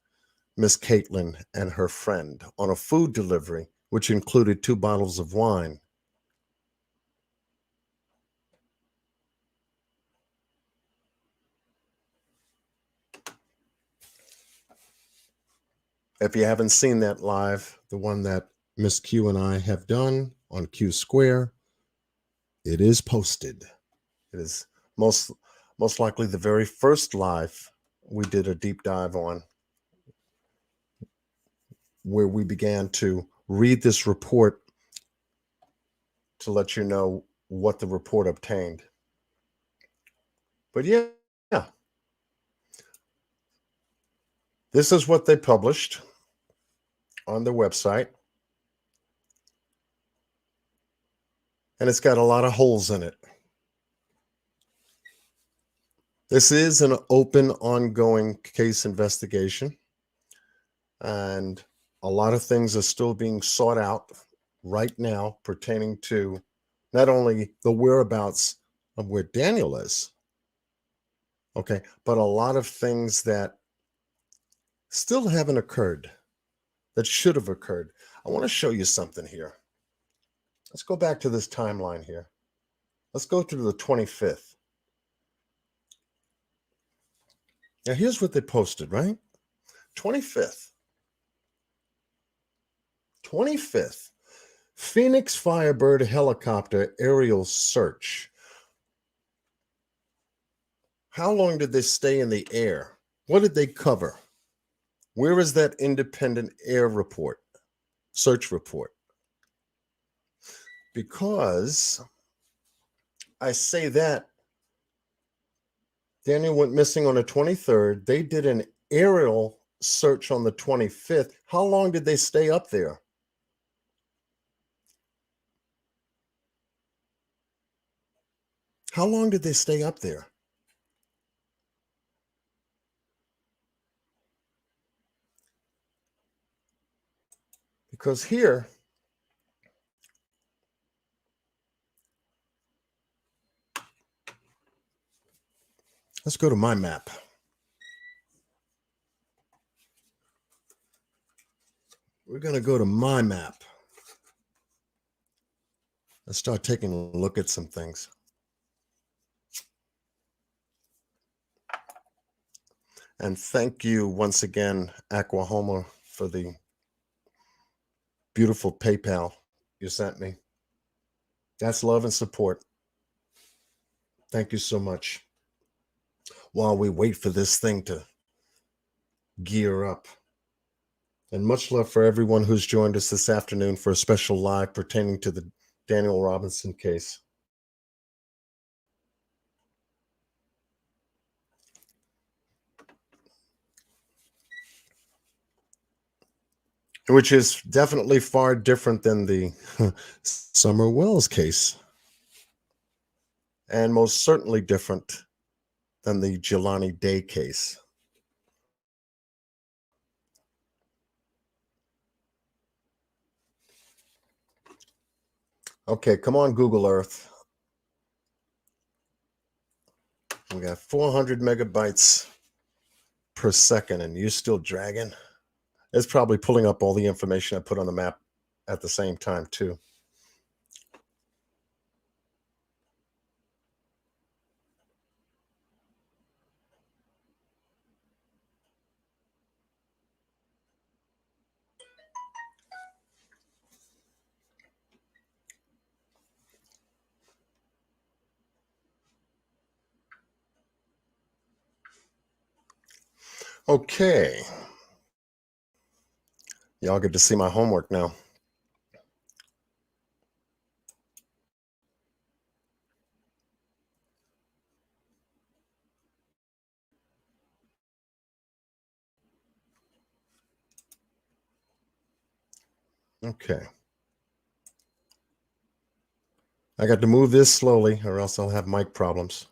Miss Caitlin and her friend on a food delivery, which included 2 bottles of wine. If you haven't seen that live, the one that Miss Q and I have done on Q Square, it is posted. It is most likely the very first live we did a deep dive on, where we began to read this report to let you know what the report obtained. But yeah, this is what they published on their website. And it's got a lot of holes in it. This is an open, ongoing case investigation, and a lot of things are still being sought out right now pertaining to not only the whereabouts of where Daniel is, okay, but a lot of things that still haven't occurred that should have occurred. I want to show you something here. Let's go back to this timeline here. Let's go to the 25th. Now, here's what they posted, right? 25th. Phoenix Firebird helicopter aerial search. How long did they stay in the air? What did they cover? Where is that independent air report, search report? Because I say that Daniel went missing on the 23rd. They did an aerial search on the 25th. How long did they stay up there? How long did they stay up there? Because here, let's go to my map. We're going to go to my map. Let's start taking a look at some things. And thank you once again, Aquahoma, for the beautiful PayPal you sent me. That's love and support. Thank you so much. While we wait for this thing to gear up. And much love for everyone who's joined us this afternoon for a special live pertaining to the Daniel Robinson case. Which is definitely far different than the Summer Wells case. And most certainly different than the Jelani Day case. Okay, come on, Google Earth. We got 400 megabytes per second, and you're still dragging. It's probably pulling up all the information I put on the map at the same time, too. Okay. Y'all get to see my homework now. Okay. I got to move this slowly or else I'll have mic problems.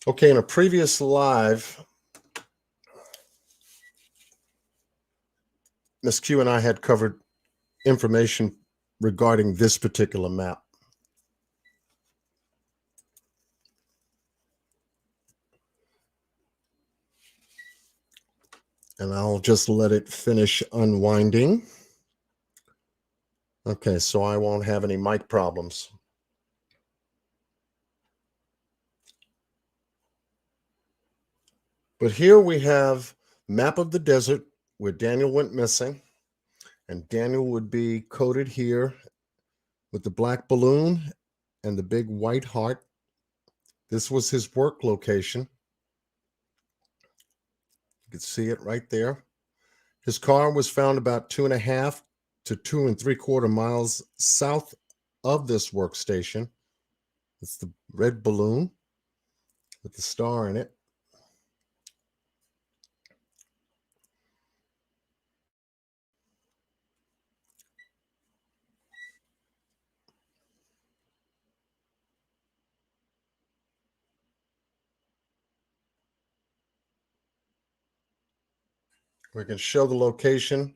Okay, in a previous live, Miss Q and I had covered information regarding this particular map. And I'll just let it finish unwinding. Okay, so I won't have any mic problems. But here we have map of the desert where Daniel went missing. And Daniel would be coded here with the black balloon and the big white heart. This was his work location. You can see it right there. His car was found about 2.5 to 2 3/4 miles south of this workstation. It's the red balloon with the star in it. We can show the location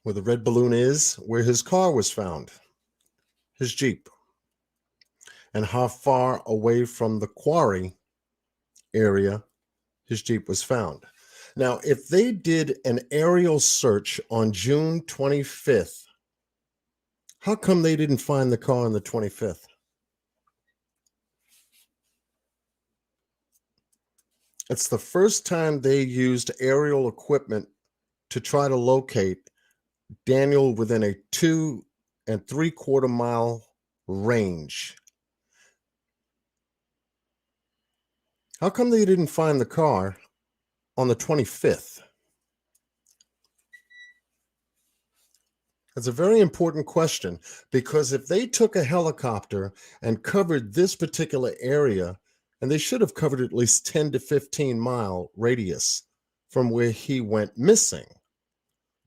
where the red balloon is, where his car was found, his Jeep, and how far away from the quarry area his Jeep was found. Now, if they did an aerial search on June 25th, how come they didn't find the car on the 25th? It's the first time they used aerial equipment to try to locate Daniel within a 2 3/4 mile range. How come they didn't find the car on the 25th? That's a very important question, because if they took a helicopter and covered this particular area, and they should have covered at least 10 to 15 mile radius from where he went missing,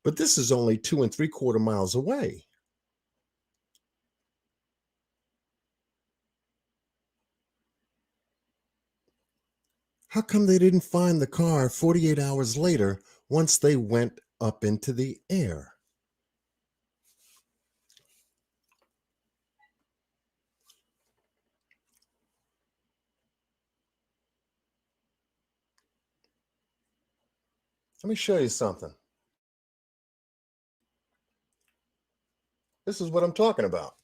but this is only 2 3/4 miles away. How come they didn't find the car 48 hours later once they went up into the air? Let me show you something. This is what I'm talking about.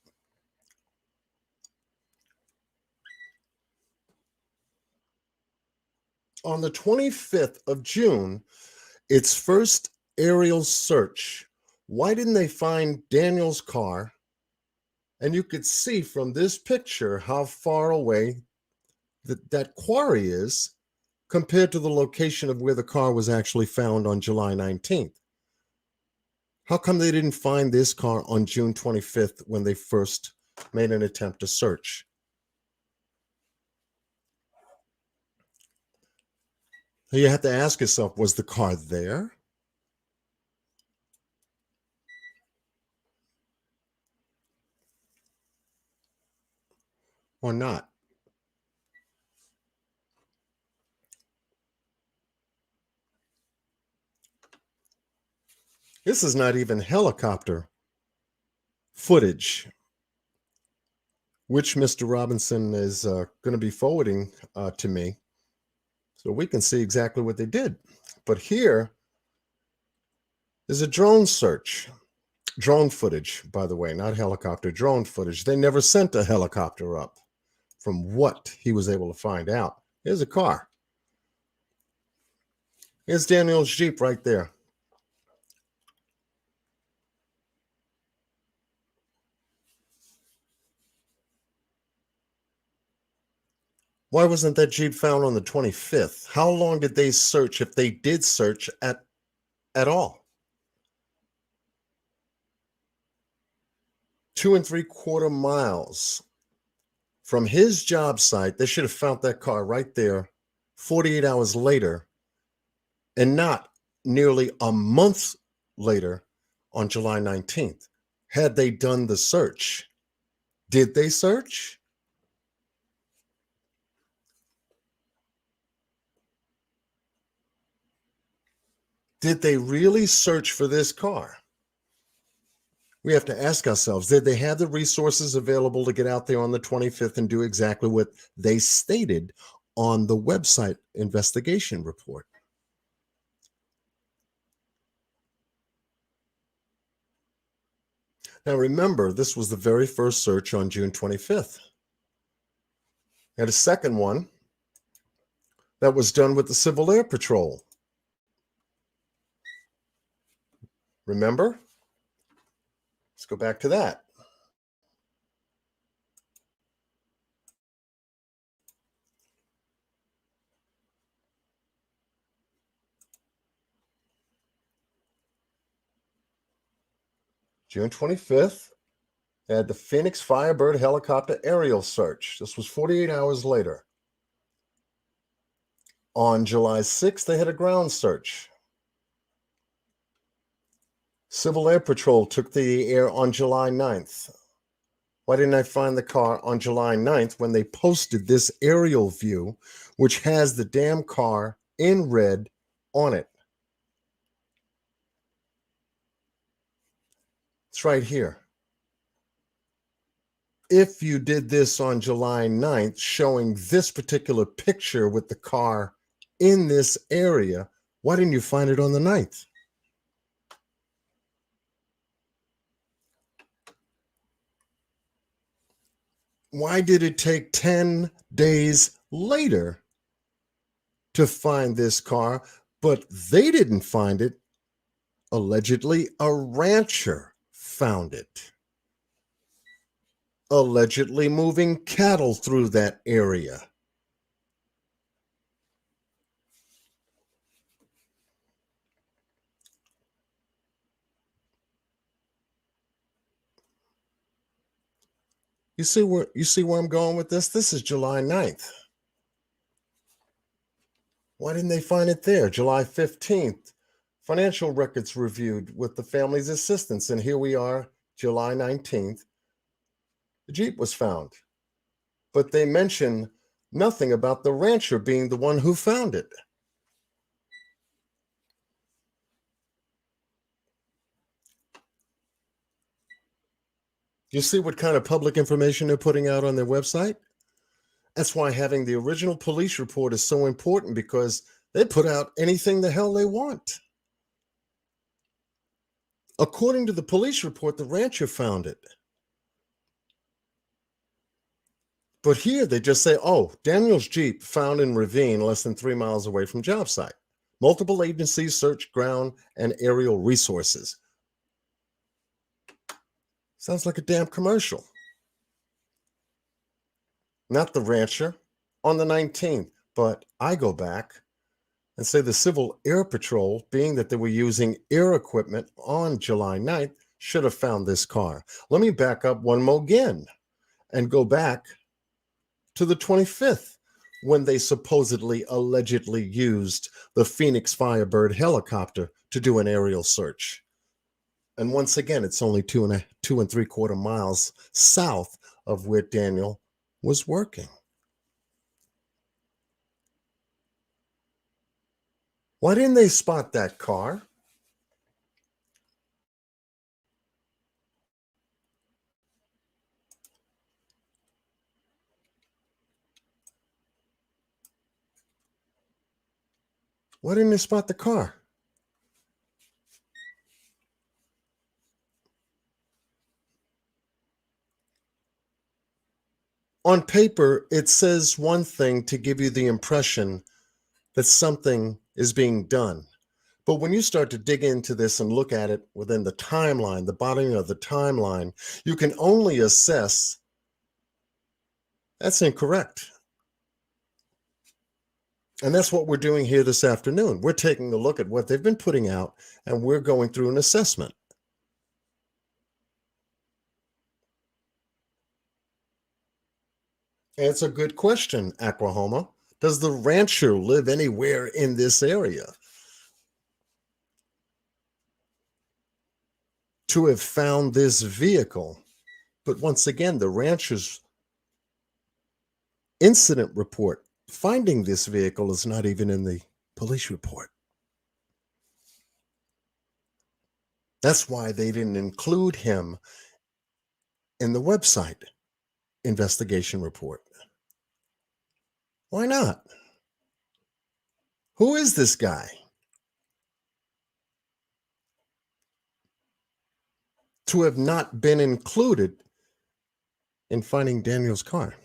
On the 25th of June, its first aerial search. Why didn't they find Daniel's car? And you could see from this picture how far away that quarry is compared to the location of where the car was actually found on July 19th. How come they didn't find this car on June 25th when they first made an attempt to search? You have to ask yourself, was the car there? Or not? This is not even helicopter footage, which Mr. Robinson is going to be forwarding to me, so we can see exactly what they did. But here is a drone search. Drone footage, by the way, not helicopter, drone footage. They never sent a helicopter up, from what he was able to find out. Here's a car. Here's Daniel's Jeep right there. Why wasn't that Jeep found on the 25th? How long did they search, if they did search at all? 2.75 miles from his job site. They should have found that car right there 48 hours later, and not nearly a month later on July 19th. Had they done the search? Did they search? Did they really search for this car? We have to ask ourselves, did they have the resources available to get out there on the 25th and do exactly what they stated on the website investigation report? Now, remember, this was the very first search on June 25th. And a second one that was done with the Civil Air Patrol. Remember? Let's go back to that. June 25th, they had the Phoenix Firebird helicopter aerial search. This was 48 hours later. On July 6th, they had a ground search. Civil Air Patrol took the air on July 9th. Why didn't I find the car on July 9th when they posted this aerial view, which has the damn car in red on it? It's right here. If you did this on July 9th, showing this particular picture with the car in this area, why didn't you find it on the 9th? Why did it take 10 days later to find this car, but they didn't find it? Allegedly, a rancher found it. Allegedly moving cattle through that area. You see where I'm going with this? This is July 9th. Why didn't they find it there? July 15th, financial records reviewed with the family's assistance. And here we are, July 19th. The Jeep was found. But they mention nothing about the rancher being the one who found it. You see what kind of public information they're putting out on their website? That's why having the original police report is so important, because they put out anything the hell they want. According to the police report, the rancher found it. But here they just say, oh, Daniel's Jeep found in ravine less than 3 miles away from job site. Multiple agencies searched ground and aerial resources. Sounds like a damn commercial. Not the rancher on the 19th, but I go back and say the Civil Air Patrol, being that they were using air equipment on July 9th, should have found this car. Let me back up one more again and go back to the 25th, when they supposedly, allegedly used the Phoenix Firebird helicopter to do an aerial search. And once again, it's only 2.75 miles south of where Daniel was working. Why didn't they spot that car? Why didn't they spot the car? On paper, it says one thing to give you the impression that something is being done. But when you start to dig into this and look at it within the timeline, the bottom of the timeline, you can only assess that's incorrect. And that's what we're doing here this afternoon. We're taking a look at what they've been putting out, and we're going through an assessment. And it's a good question, Aquahoma. Does the rancher live anywhere in this area? To have found this vehicle. But once again, the rancher's incident report finding this vehicle is not even in the police report. That's why they didn't include him in the website investigation report. Why not? Who is this guy? To have not been included in finding Daniel's car.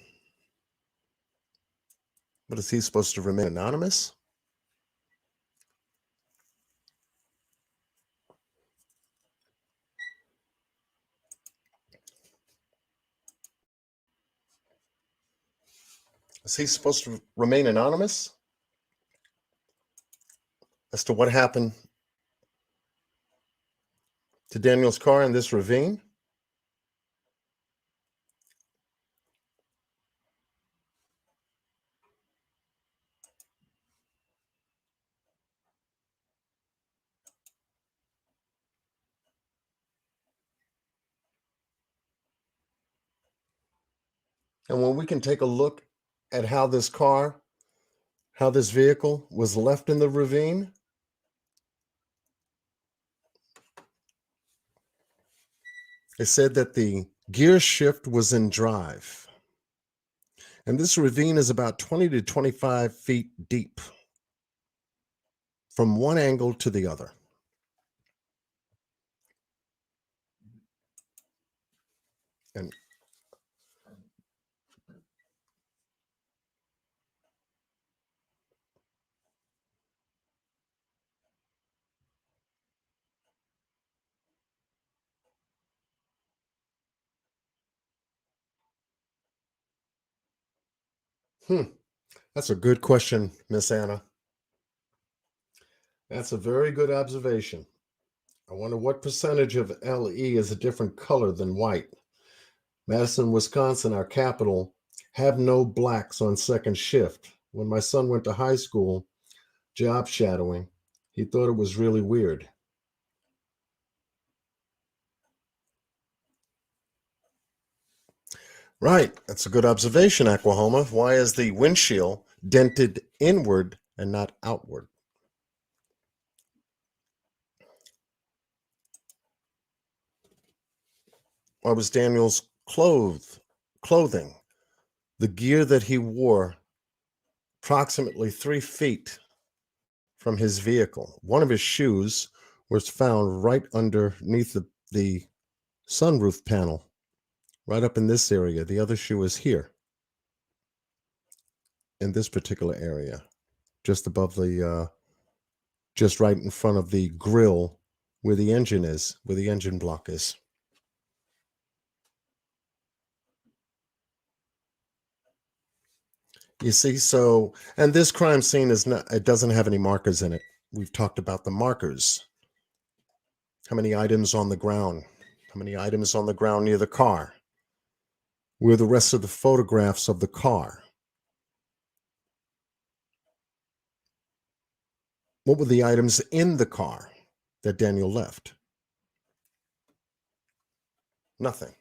But is he supposed to remain anonymous? Is he supposed to remain anonymous as to what happened to Daniel's car in this ravine? And when we can take a look at how this vehicle was left in the ravine, it said that the gear shift was in drive. And this ravine is about 20 to 25 feet deep from one angle to the other. And that's a good question, Miss Anna. That's a very good observation. I wonder what percentage of LE is a different color than white. Madison, Wisconsin, our capital, have no blacks on second shift. When my son went to high school, job shadowing, he thought it was really weird. Right, that's a good observation, Aquahoma. Why is the windshield dented inward and not outward? Why was Daniel's clothing, the gear that he wore, approximately 3 feet from his vehicle? One of his shoes was found right underneath the sunroof panel, right up in this area. The other shoe is here, in this particular area, just above just right in front of the grill where the engine is, where the engine block is. You see, so, and this crime scene it doesn't have any markers in it. We've talked about the markers. How many items on the ground? How many items on the ground near the car? Where are the rest of the photographs of the car? What were the items in the car that Daniel left? Nothing.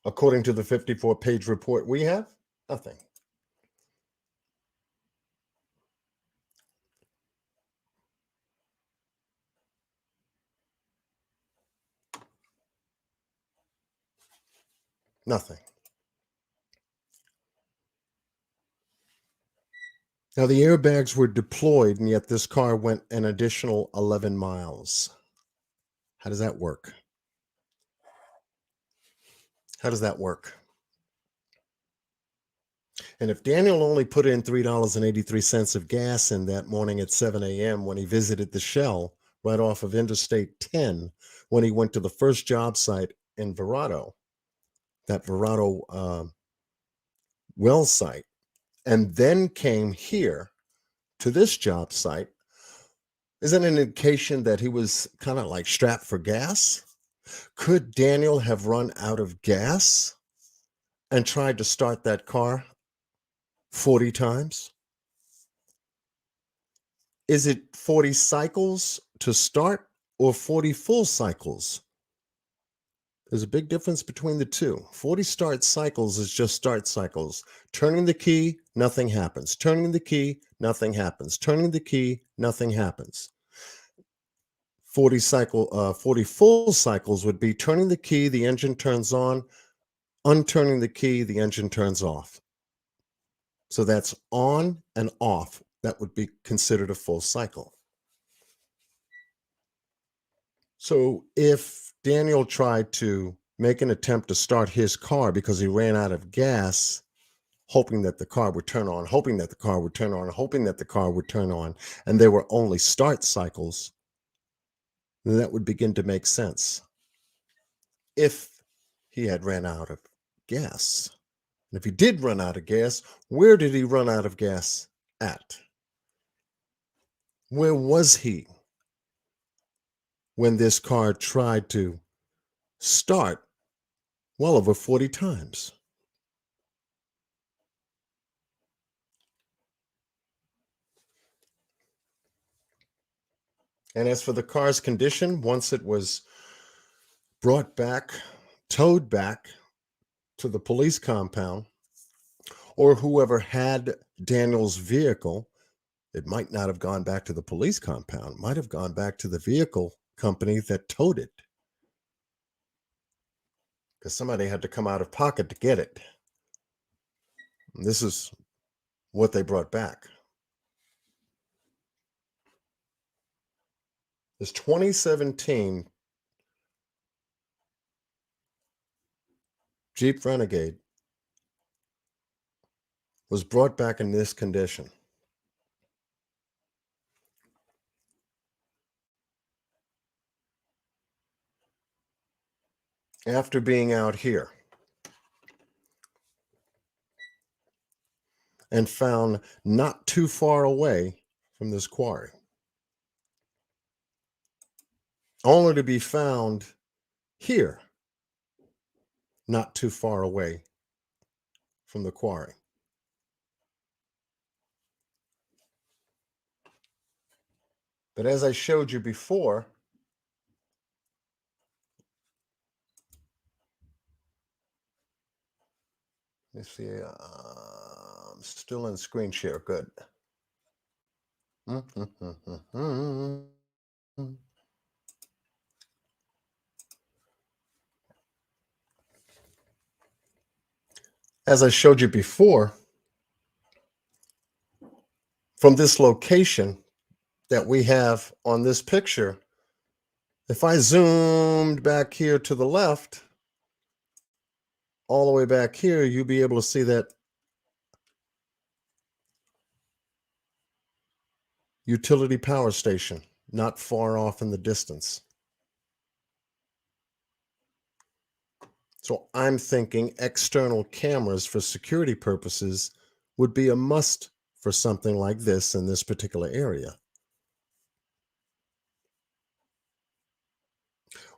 According to the 54-page report we have, nothing. Nothing. Now, the airbags were deployed, and yet this car went an additional 11 miles. How does that work? How does that work? And if Daniel only put in $3.83 of gas in that morning at 7 a.m. when he visited the Shell right off of Interstate 10, when he went to the first job site in Verrado, that Verrado well site, and then came here to this job site, is it an indication that he was kind of like strapped for gas? Could Daniel have run out of gas and tried to start that car 40 times? Is it 40 cycles to start or 40 full cycles? There's a big difference between the two. 40 start cycles is just start cycles. Turning the key, nothing happens. Turning the key, nothing happens. Turning the key, nothing happens. 40 full cycles would be turning the key, the engine turns on, unturning the key, the engine turns off. So that's on and off. That would be considered a full cycle. So if Daniel tried to make an attempt to start his car because he ran out of gas, hoping that the car would turn on, hoping that the car would turn on, hoping that the car would turn on, and there were only start cycles, then that would begin to make sense. If he had ran out of gas. And if he did run out of gas, where did he run out of gas at? Where was he when this car tried to start well over 40 times? And as for the car's condition, once it was brought back, towed back to the police compound, or whoever had Daniel's vehicle, it might not have gone back to the police compound, it might have gone back to the vehicle company that towed it, because somebody had to come out of pocket to get it. And this is what they brought back. This 2017 Jeep Renegade was brought back in this condition. After being out here and found not too far away from this quarry, only to be found here, not too far away from the quarry. But as I showed you before, let me see, I'm still in screen share, good. As I showed you before, from this location that we have on this picture, if I zoomed back here to the left, all the way back here, you'll be able to see that utility power station not far off in the distance. So I'm thinking external cameras for security purposes would be a must for something like this in this particular area.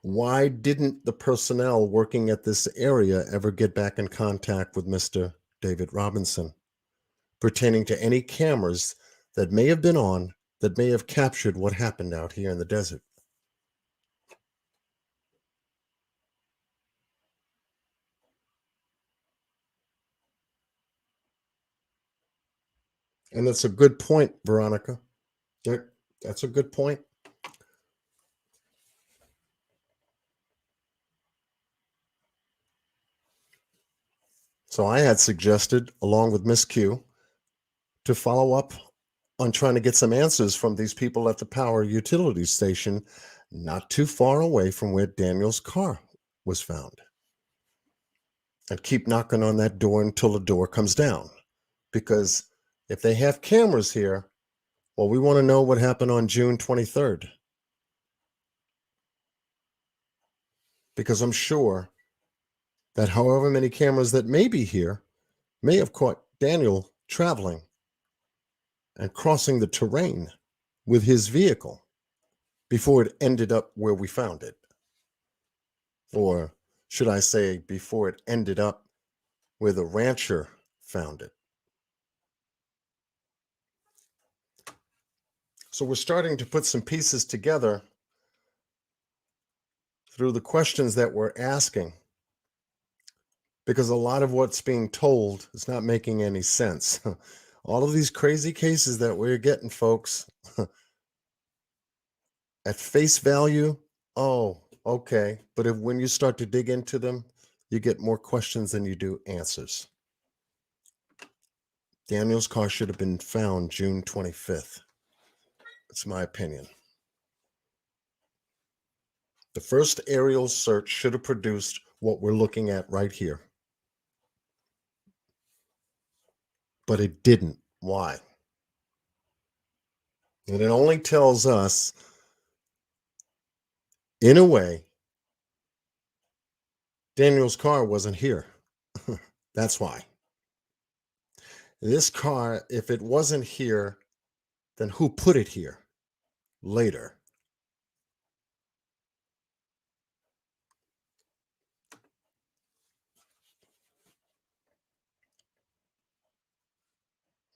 Why didn't the personnel working at this area ever get back in contact with Mr. David Robinson pertaining to any cameras that may have been on that may have captured what happened out here in the desert? And that's a good point, Veronica. That's a good point. So I had suggested, along with Miss Q, to follow up on trying to get some answers from these people at the power utility station not too far away from where Daniel's car was found. And keep knocking on that door until the door comes down. Because if they have cameras here, well, we want to know what happened on June 23rd. Because I'm sure that however many cameras that may be here may have caught Daniel traveling and crossing the terrain with his vehicle before it ended up where we found it. Or should I say, before it ended up where the rancher found it. So we're starting to put some pieces together through the questions that we're asking, because a lot of what's being told is not making any sense. All of these crazy cases that we're getting, folks, at face value, oh, okay. But when you start to dig into them, you get more questions than you do answers. Daniel's car should have been found June 25th. That's my opinion. The first aerial search should have produced what we're looking at right here. But it didn't. Why? And it only tells us, in a way, Daniel's car wasn't here. That's why. This car, if it wasn't here, then who put it here later?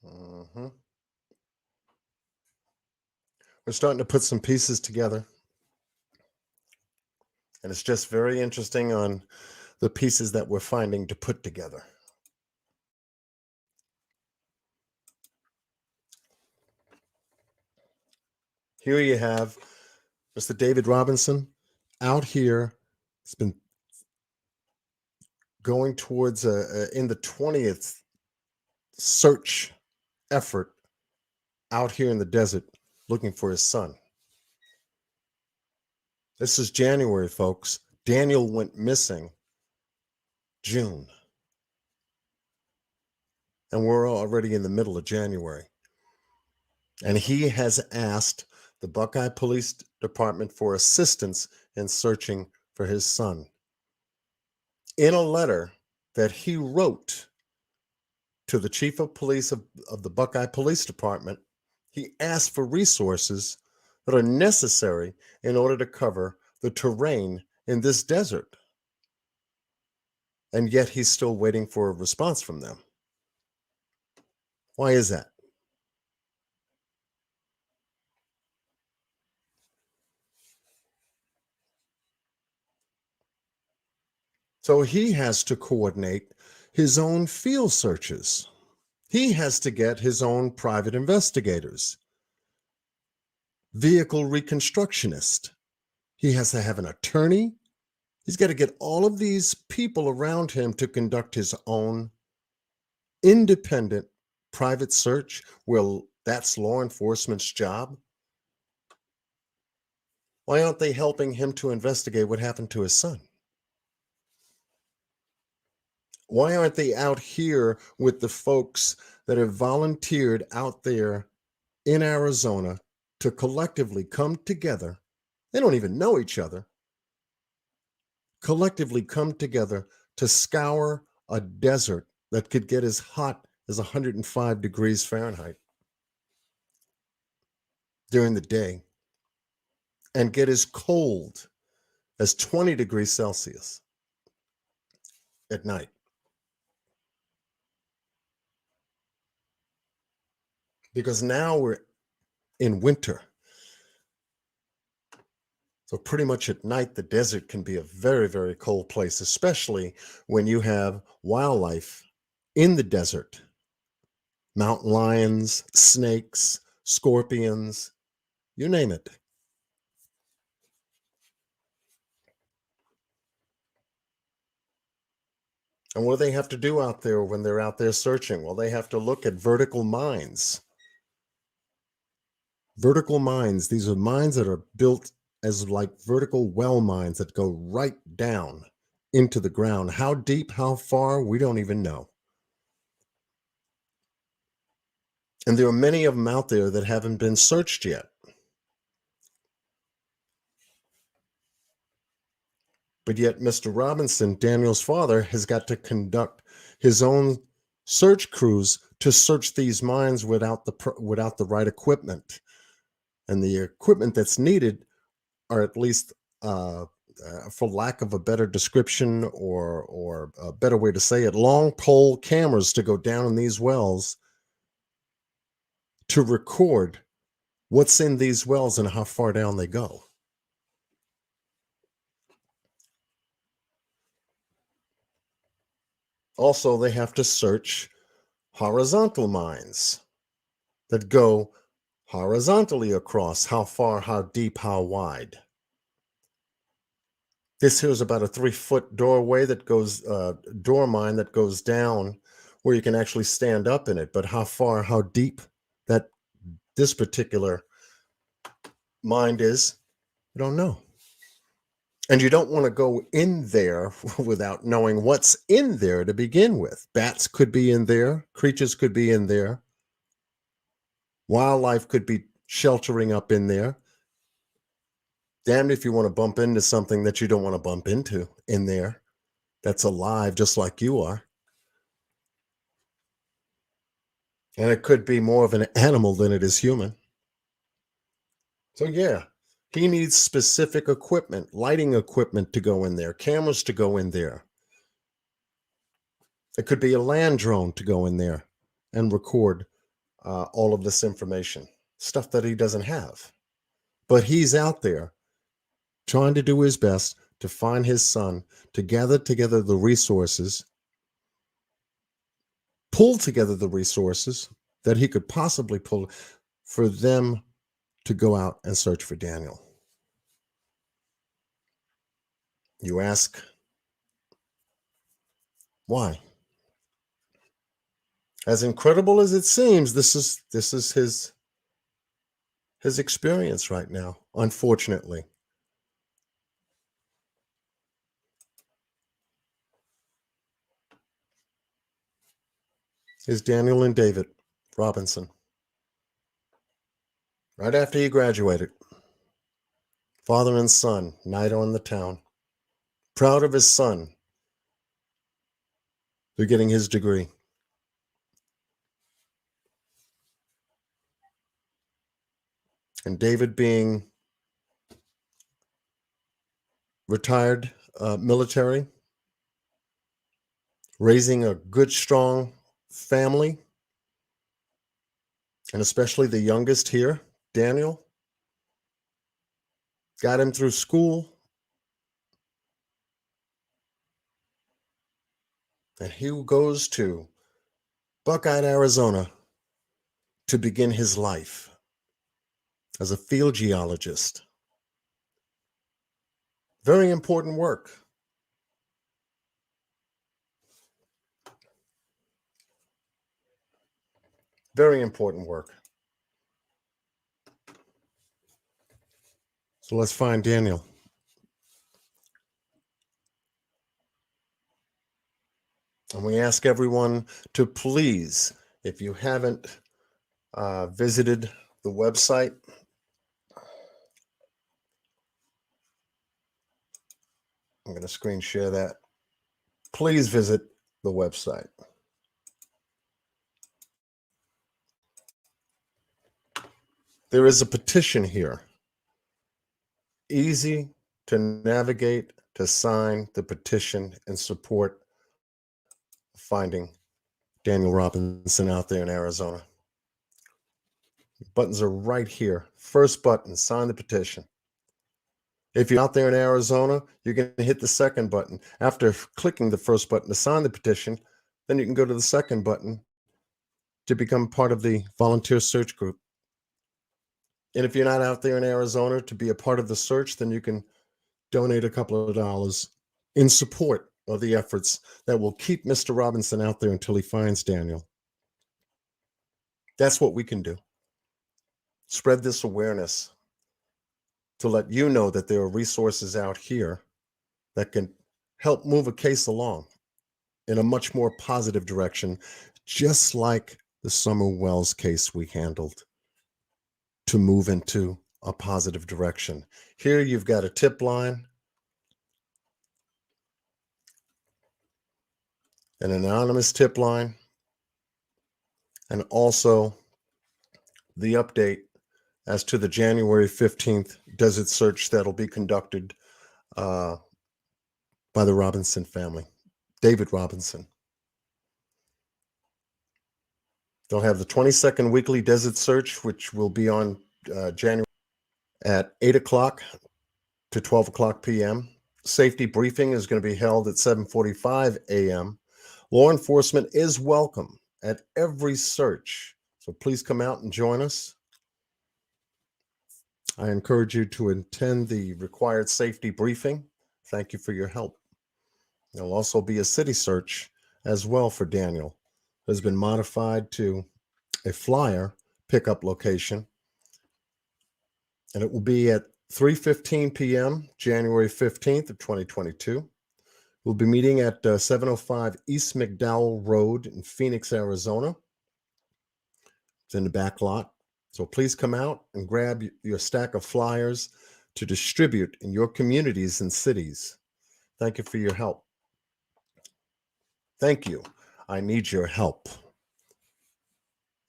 Mhm. We're starting to put some pieces together. And it's just very interesting on the pieces that we're finding to put together. Here you have Mr. David Robinson out here. It's been going towards in the 20th search effort out here in the desert looking for his son. This is January, folks. Daniel went missing June. And we're already in the middle of January. And he has asked the Buckeye Police Department for assistance in searching for his son. In a letter that he wrote to the chief of police of the Buckeye Police Department, he asked for resources that are necessary in order to cover the terrain in this desert. And yet he's still waiting for a response from them. Why is that? So he has to coordinate his own field searches. He has to get his own private investigators, vehicle reconstructionist. He has to have an attorney. He's got to get all of these people around him to conduct his own independent private search. Well, that's law enforcement's job. Why aren't they helping him to investigate what happened to his son? Why aren't they out here with the folks that have volunteered out there in Arizona to collectively come together? They don't even know each other. Collectively come together to scour a desert that could get as hot as 105 degrees Fahrenheit during the day and get as cold as 20 degrees Celsius at night. Because now we're in winter. So pretty much at night, the desert can be a very, very cold place, especially when you have wildlife in the desert. Mountain lions, snakes, scorpions, you name it. And what do they have to do out there when they're out there searching? Well, they have to look at vertical mines. Vertical mines, these are mines that are built as like vertical well mines that go right down into the ground. How deep, how far, we don't even know. And there are many of them out there that haven't been searched yet. But yet, Mr. Robinson, Daniel's father, has got to conduct his own search crews to search these mines without the right equipment. And the equipment that's needed are, at least for lack of a better description or a better way to say it, long pole cameras to go down in these wells to record what's in these wells and how far down they go. Also, they have to search horizontal mines that go horizontally across, how far, how deep, how wide. This here is about a 3-foot doorway that goes, door mine that goes down where you can actually stand up in it. But how far, how deep that this particular mine is, you don't know. And you don't want to go in there without knowing what's in there to begin with. Bats could be in there, creatures could be in there, wildlife could be sheltering up in there. Damned if you want to bump into something that you don't want to bump into in there that's alive just like you are. And it could be more of an animal than it is human. So yeah, he needs specific equipment, lighting equipment to go in there, cameras to go in there. It could be a land drone to go in there and record all of this information, stuff that he doesn't have. But he's out there trying to do his best to find his son, to gather together the resources, pull together the resources that he could possibly pull for them to go out and search for Daniel. You ask, why? As incredible as it seems, this is his experience right now, unfortunately. Is Daniel and David Robinson. Right after he graduated, father and son, night on the town, proud of his son for getting his degree. And David being retired military, raising a good, strong family, and especially the youngest here, Daniel, got him through school. And he goes to Buckeye, Arizona to begin his life as a field geologist. Very important work. Very important work. So let's find Daniel. And we ask everyone to please, if you haven't visited the website, I'm going to screen share that. Please visit the website. There is a petition here. Easy to navigate, to sign the petition in support of finding Daniel Robinson out there in Arizona. Buttons are right here. First button, sign the petition. If you're out there in Arizona, you're going to hit the second button. After clicking the first button to sign the petition, then you can go to the second button to become part of the volunteer search group. And if you're not out there in Arizona to be a part of the search, then you can donate a couple of dollars in support of the efforts that will keep Mr. Robinson out there until he finds Daniel. That's what we can do. Spread this awareness to let you know that there are resources out here that can help move a case along in a much more positive direction, just like the Summer Wells case we handled, to move into a positive direction. Here you've got a tip line, an anonymous tip line, and also the update as to the January 15th desert search that'll be conducted by the Robinson family, David Robinson. They'll have the 22nd weekly desert search, which will be on January at 8 o'clock to 12 o'clock p.m. Safety briefing is going to be held at 7:45 a.m. Law enforcement is welcome at every search, so please come out and join us. I encourage you to attend the required safety briefing. Thank you for your help. There'll also be a city search as well for Daniel. It has been modified to a flyer pickup location, and it will be at 3:15 p.m. January 15th of 2022. We'll be meeting at 705 East McDowell Road in Phoenix, Arizona. It's in the back lot. So please come out and grab your stack of flyers to distribute in your communities and cities. Thank you for your help. Thank you. I need your help,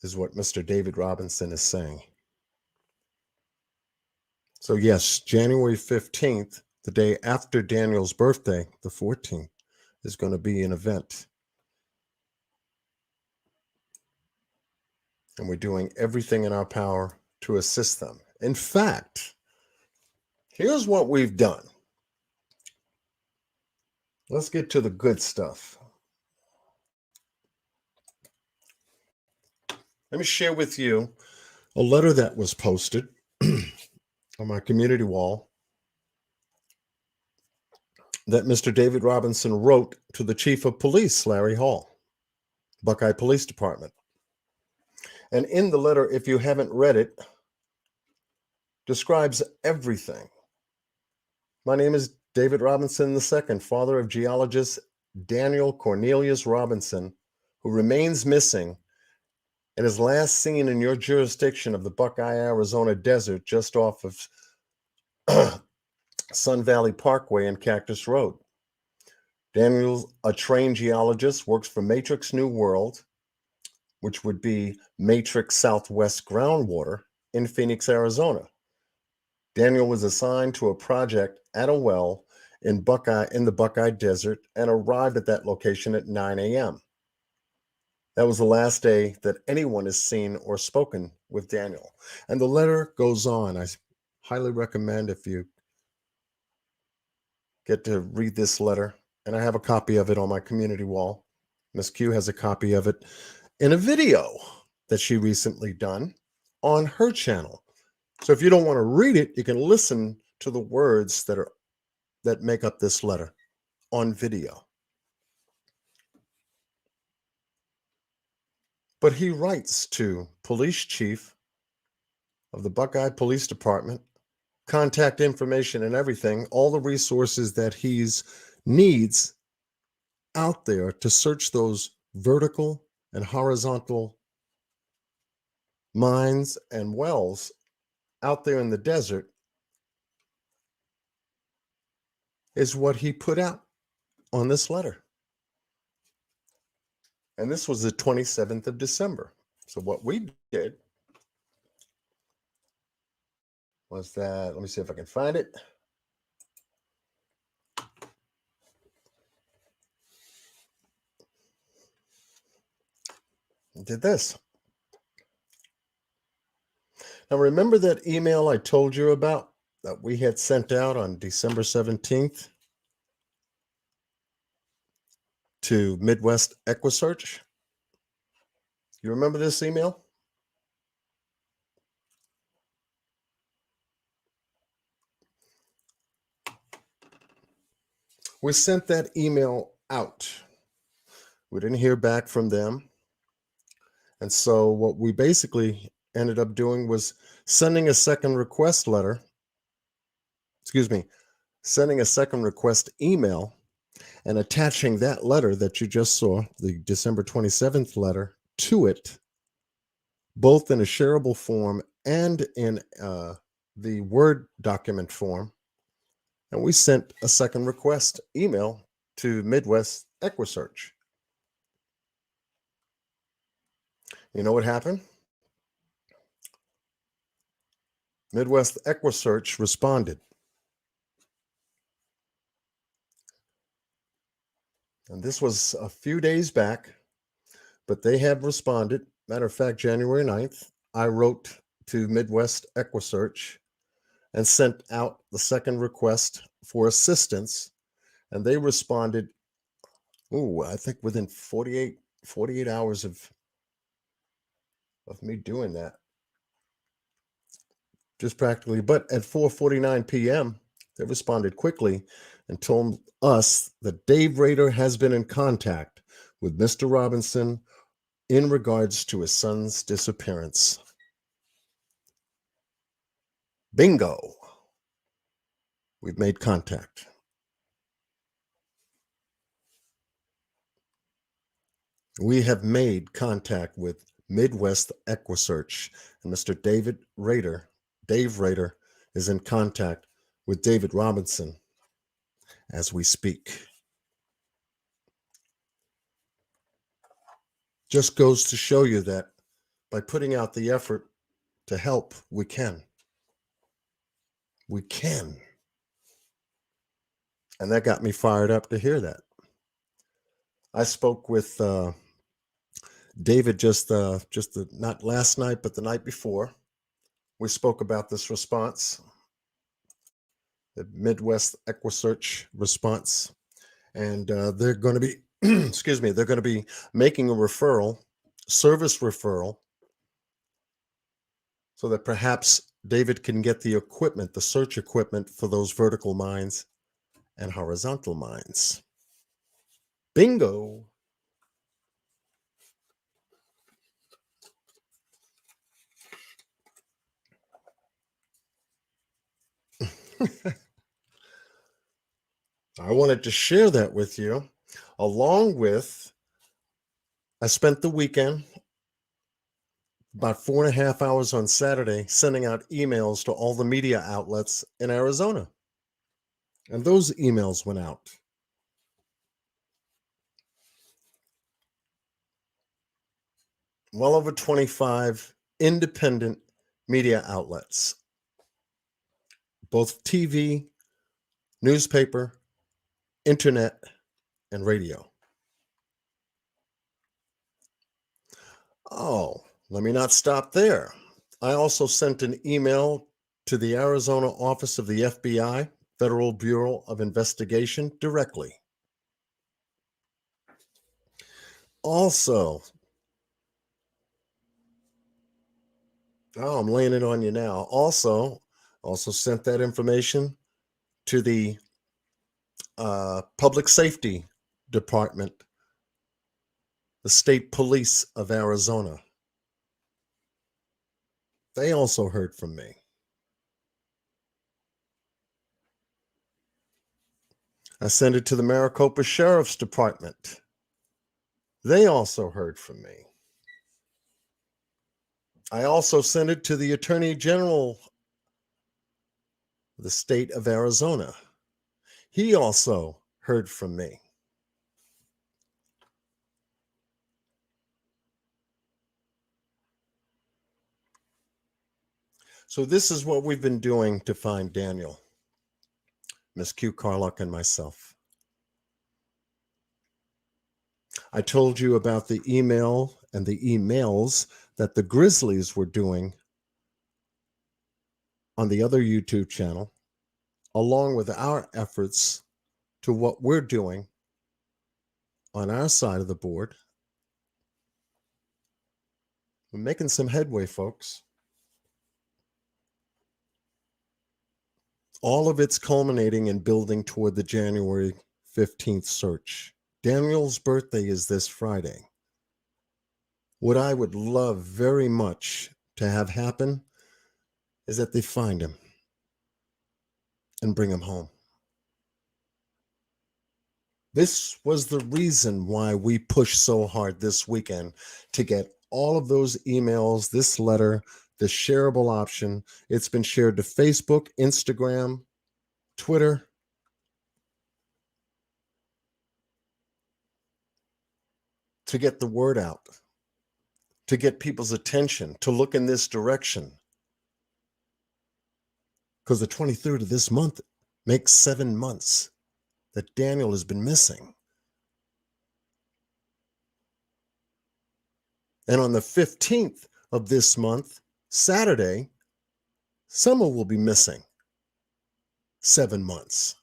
is what Mr. David Robinson is saying. So yes, January 15th, the day after Daniel's birthday, the 14th, is going to be an event. And we're doing everything in our power to assist them. In fact, here's what we've done. Let's get to the good stuff. Let me share with you a letter that was posted on my community wall that Mr. David Robinson wrote to the Chief of Police, Larry Hall, Buckeye Police Department. And in the letter, if you haven't read it, describes everything. My name is David Robinson II, father of geologist Daniel Cornelius Robinson, who remains missing and is last seen in your jurisdiction of the Buckeye, Arizona desert just off of Sun Valley Parkway and Cactus Road. Daniel's a trained geologist, works for Matrix New World, which would be Matrix Southwest Groundwater in Phoenix, Arizona. Daniel was assigned to a project at a well in the Buckeye Desert and arrived at that location at 9 a.m. That was the last day that anyone has seen or spoken with Daniel. And the letter goes on. I highly recommend, if you get to read this letter, and I have a copy of it on my community wall. Miss Q has a copy of it in a video that she recently done on her channel. So if you don't want to read it, you can listen to the words that make up this letter on video. But he writes to Police Chief of the Buckeye Police Department, contact information and everything, all the resources that he needs out there to search those vertical and horizontal mines and wells out there in the desert, is what he put out on this letter. And this was the 27th of December. So what we did was that, let me see if I can find it. Did this. Now remember that email I told you about that we had sent out on December 17th to Midwest EquiSearch? You remember this email? We sent that email out. We didn't hear back from them. And so what we basically ended up doing was sending a second request email and attaching that letter that you just saw, the December 27th letter, to it, both in a shareable form and in the Word document form. And we sent a second request email to Midwest EquiSearch. You know what happened? Midwest EquiSearch responded. And this was a few days back, but they have responded. Matter of fact, January 9th, I wrote to Midwest EquiSearch and sent out the second request for assistance, and they responded, I think within 48 hours of me doing that. Just practically, but at 4:49 p.m., they responded quickly and told us that Dave Rader has been in contact with Mr. Robinson in regards to his son's disappearance. Bingo. We've made contact. We have made contact with Midwest EquiSearch, and Mr. Dave Rader, is in contact with David Robinson as we speak. Just goes to show you that by putting out the effort to help, we can. We can. And that got me fired up to hear that. I spoke with David just not last night, but the night before. We spoke about this response, the Midwest EquiSearch response, and they're going to be, excuse me, they're going to be making a referral, service referral, so that perhaps David can get the equipment, the search equipment for those vertical mines and horizontal mines. Bingo. I wanted to share that with you, along with, I spent the weekend, about 4.5 hours on Saturday, sending out emails to all the media outlets in Arizona. And those emails went out. Well over 25 independent media outlets, both TV, newspaper, internet, and radio. Oh, let me not stop there. I also sent an email to the Arizona office of the FBI, Federal Bureau of Investigation, directly. Also, I'm laying it on you now. Also sent that information to the Public Safety Department, the State Police of Arizona. They also heard from me. I sent it to the Maricopa Sheriff's Department. They also heard from me. I also sent it to the Attorney General of the state of Arizona. He also heard from me. So this is what we've been doing to find Daniel, Miss Q Carlock and myself. I told you about the email and the emails that the Grizzlies were doing on the other YouTube channel, along with our efforts to what we're doing on our side of the board. We're making some headway, folks. All of it's culminating and building toward the January 15th search. Daniel's birthday is this Friday. What I would love very much to have happen is that they find him and bring him home. This was the reason why we pushed so hard this weekend to get all of those emails, this letter, the shareable option. It's been shared to Facebook, Instagram, Twitter. To get the word out. to get people's attention, to look in this direction. Because the 23rd of this month makes 7 months that Daniel has been missing. And on the 15th of this month, Saturday, Summer will be missing 7 months.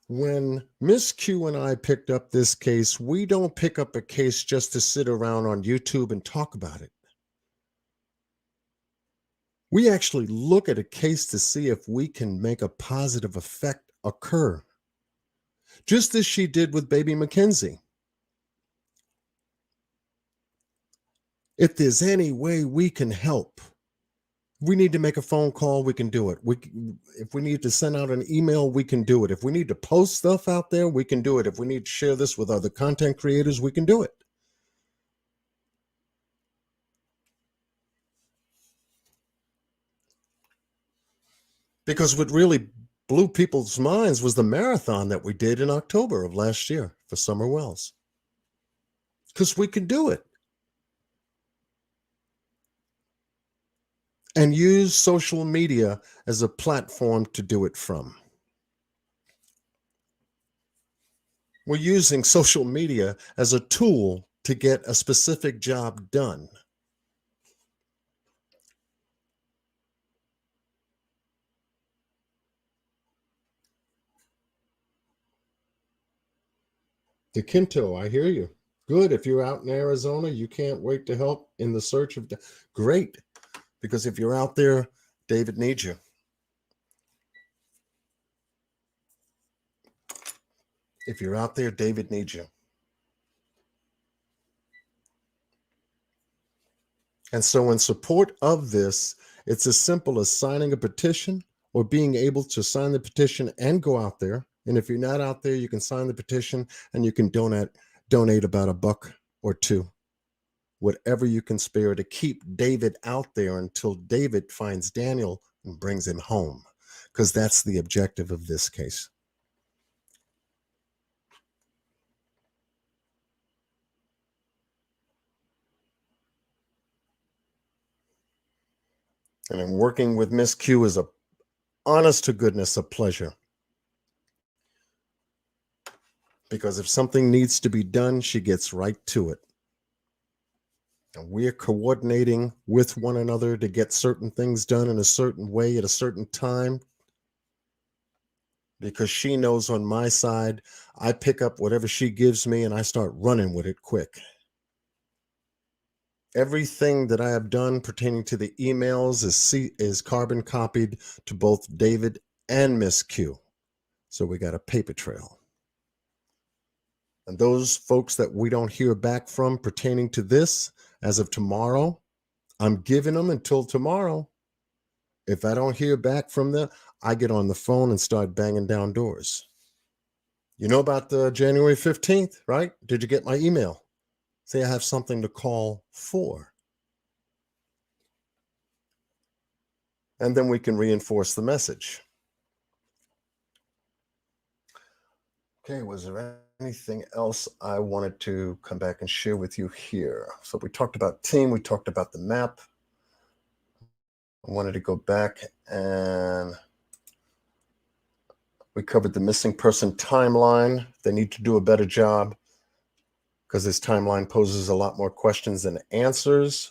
When Miss Q and I picked up this case, we don't pick up a case just to sit around on YouTube and talk about it. We actually look at a case to see if we can make a positive effect occur, just as she did with baby Mackenzie. If there's any way we can help, we need to make a phone call, we can do it. If we need to send out an email, we can do it. If we need to post stuff out there, we can do it. If we need to share this with other content creators, we can do it. Because what really blew people's minds was the marathon that we did in October of last year for Summer Wells. Because we can do it. And use social media as a platform to do it from. We're using social media as a tool to get a specific job done. DeQuinto, I hear you. Good. If you're out in Arizona, you can't wait to help in the search of. Great. Because if you're out there, David needs you. If you're out there, David needs you. And so in support of this, it's as simple as signing a petition or being able to sign the petition and go out there. And if you're not out there, you can sign the petition and you can donate about $1 or $2, whatever you can spare to keep David out there until David finds Daniel and brings him home, because that's the objective of this case. And in working with Miss Q is honest to goodness, a pleasure. Because if something needs to be done, she gets right to it. And we're coordinating with one another to get certain things done in a certain way at a certain time. Because she knows on my side, I pick up whatever she gives me and I start running with it quick. Everything that I have done pertaining to the emails is carbon copied to both David and Miss Q. So we got a paper trail. And those folks that we don't hear back from pertaining to this, as of tomorrow, I'm giving them until tomorrow. If I don't hear back from them, I get on the phone and start banging down doors. You know about the January 15th, right? Did you get my email? Say I have something to call for. And then we can reinforce the message. Okay, was there anything else I wanted to come back and share with you here? So we talked about team, we talked about the map. I wanted to go back and we covered the missing person timeline. They need to do a better job because this timeline poses a lot more questions than answers.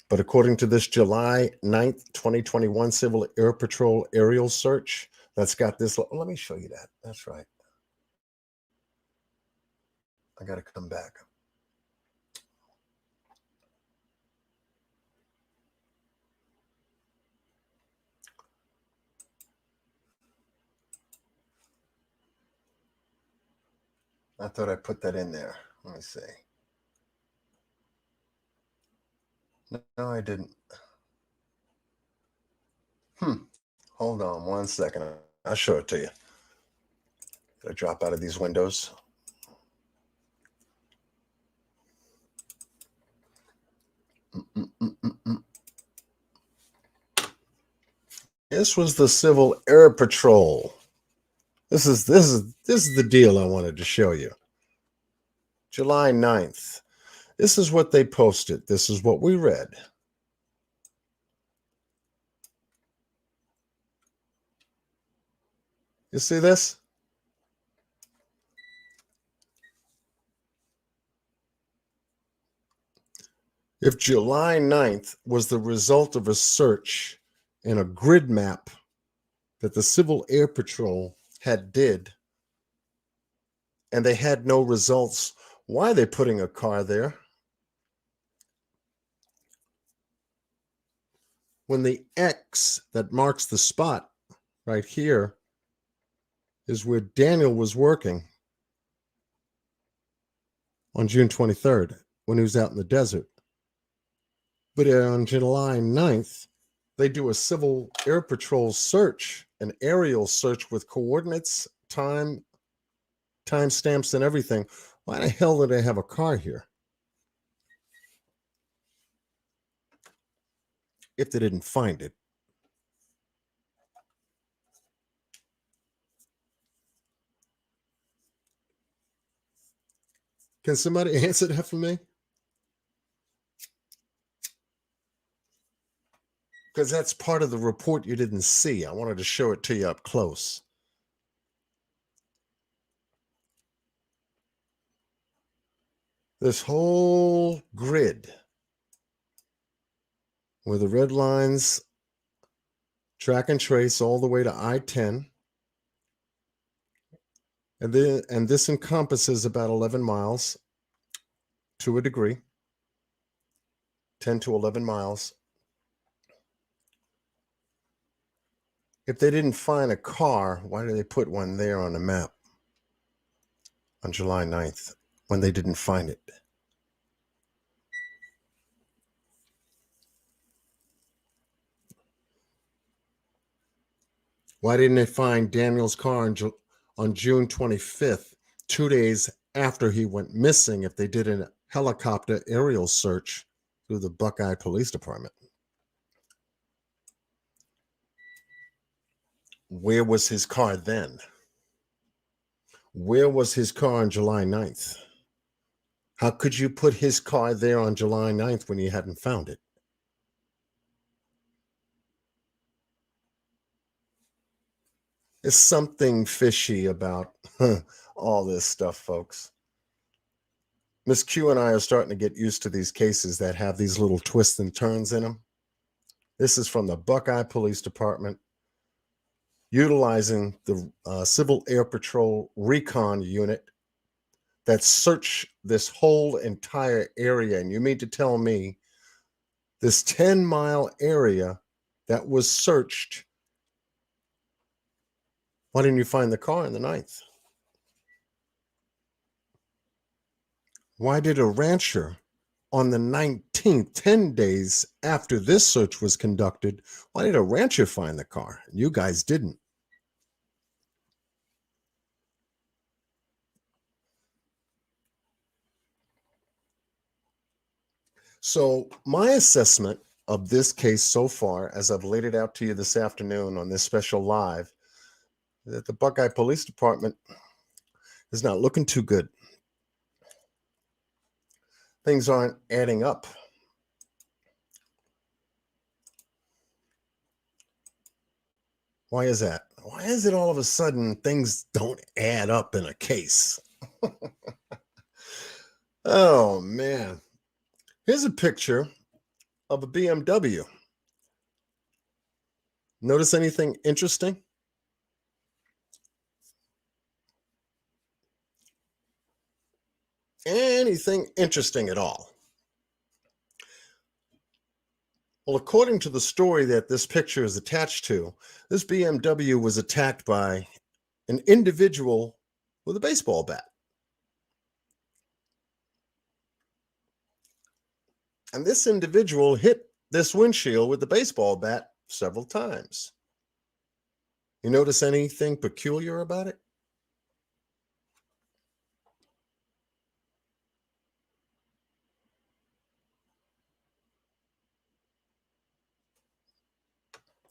But according to this July 9th, 2021 Civil Air Patrol aerial search, that's got this. Let me show you that. That's right. I got to come back. I thought I put that in there. Let me see. No, I didn't. Hold on one second. I'll show it to you. Gotta drop out of these windows. This was the Civil Air Patrol. This is the deal I wanted to show you. July 9th. This is what they posted. This is what we read. You see this? If July 9th was the result of a search in a grid map that the Civil Air Patrol did, and they had no results, why are they putting a car there? When the X that marks the spot right here is where Daniel was working on June 23rd when he was out in the desert. But on July 9th, they do a Civil Air Patrol search, an aerial search with coordinates, time stamps, and everything. Why the hell do they have a car here? If they didn't find it. Can somebody answer that for me? Because that's part of the report you didn't see. I wanted to show it to you up close. This whole grid where the red lines track and trace all the way to I-10. And this encompasses about 11 miles to a degree, 10 to 11 miles. If they didn't find a car, why did they put one there on the map on July 9th when they didn't find it? Why didn't they find Daniel's car on June 25th, 2 days after he went missing, if they did a helicopter aerial search through the Buckeye Police Department? Where was his car then? Where was his car on July 9th? How could you put his car there on July 9th when you hadn't found it? There's something fishy about all this stuff, folks. Miss Q and I are starting to get used to these cases that have these little twists and turns in them. This is from the Buckeye Police Department, utilizing the Civil Air Patrol recon unit that searched this whole entire area. And you mean to tell me this 10-mile area that was searched, why didn't you find the car on the 9th? Why did a rancher on the 19th, 10 days after this search was conducted, why did a rancher find the car? You guys didn't. So my assessment of this case so far, as I've laid it out to you this afternoon on this special live, that the Buckeye Police Department is not looking too good. Things aren't adding up. Why is that? Why is it all of a sudden things don't add up in a case? Oh, man. Here's a picture of a BMW. Notice anything interesting? Anything interesting at all? Well, according to the story that this picture is attached to, this BMW was attacked by an individual with a baseball bat. And this individual hit this windshield with the baseball bat several times. You notice anything peculiar about it?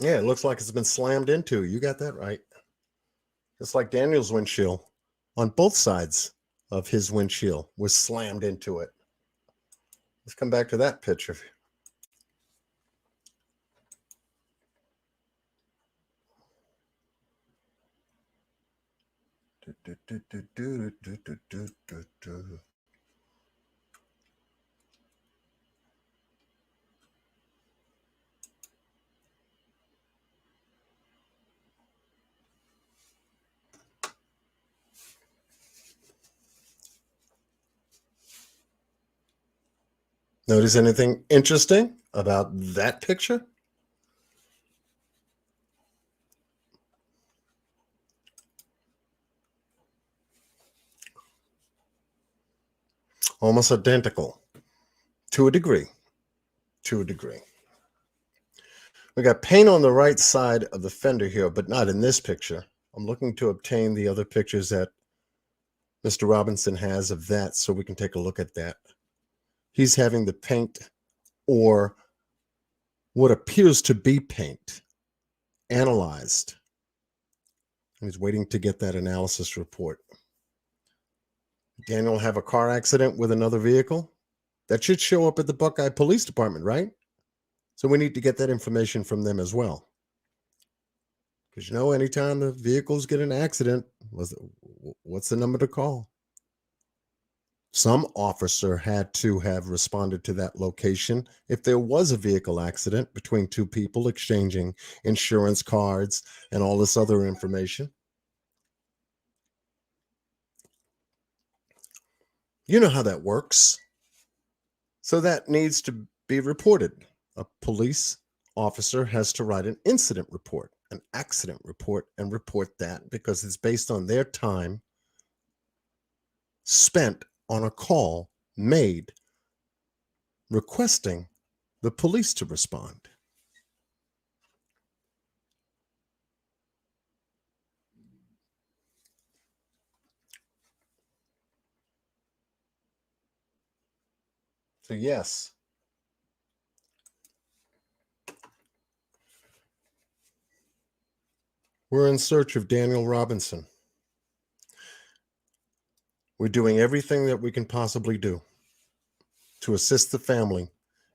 Yeah, it looks like it's been slammed into. You got that right. Just like Daniel's windshield on both sides of his windshield was slammed into it. Let's come back to that picture. Notice anything interesting about that picture? Almost identical to a degree. To a degree. We got paint on the right side of the fender here, but not in this picture. I'm looking to obtain the other pictures that Mr. Robinson has of that so we can take a look at that. He's having the paint, or what appears to be paint, analyzed. He's waiting to get that analysis report. Daniel have a car accident with another vehicle? That should show up at the Buckeye Police Department, right? So we need to get that information from them as well. Because anytime the vehicles get an accident, what's the number to call? Some officer had to have responded to that location if there was a vehicle accident between two people exchanging insurance cards and all this other information. You know how that works. So that needs to be reported. A police officer has to write an incident report, an accident report, and report that because it's based on their time spent on a call made requesting the police to respond. So yes, we're in search of Daniel Robinson. We're doing everything that we can possibly do to assist the family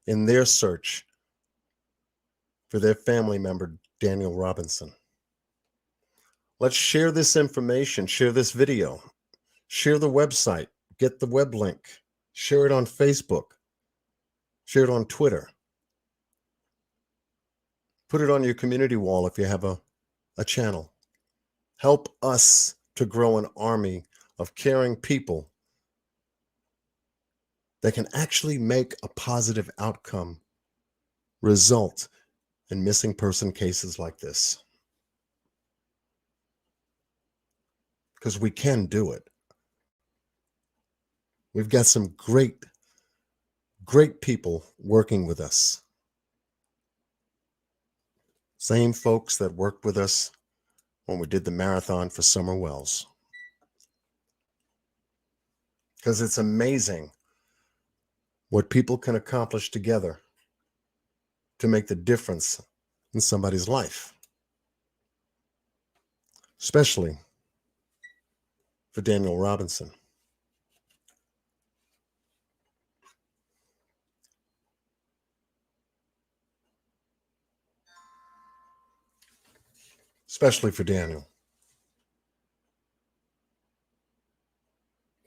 in their search for their family member, Daniel Robinson. Let's share this information, share this video, share the website, get the web link, share it on Facebook, share it on Twitter. Put it on your community wall if you have a channel. Help us to grow an army of caring people that can actually make a positive outcome result in missing person cases like this. Because we can do it. We've got some great people working with us. Same folks that worked with us when we did the marathon for Summer Wells. Because it's amazing what people can accomplish together to make the difference in somebody's life. Especially for Daniel Robinson. Especially for Daniel.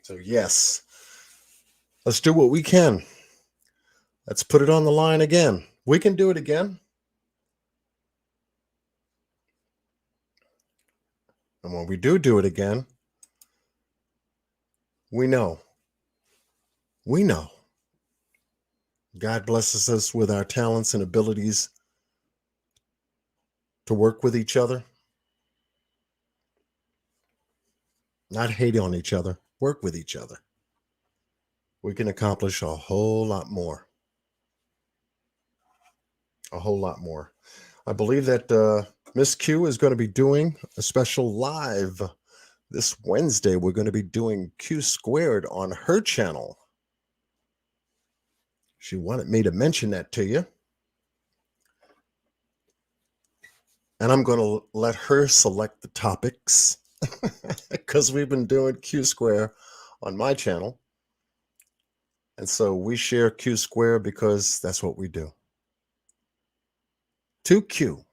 So yes, let's do what we can. Let's put it on the line again. We can do it again. And when we do it again, we know God blesses us with our talents and abilities to work with each other. Not hate on each other, work with each other. We can accomplish a whole lot more. A whole lot more. I believe that Miss Q is going to be doing a special live this Wednesday. We're going to be doing Q Squared on her channel. She wanted me to mention that to you. And I'm going to let her select the topics because we've been doing Q Square on my channel. And so we share Q Square because that's what we do. 2Q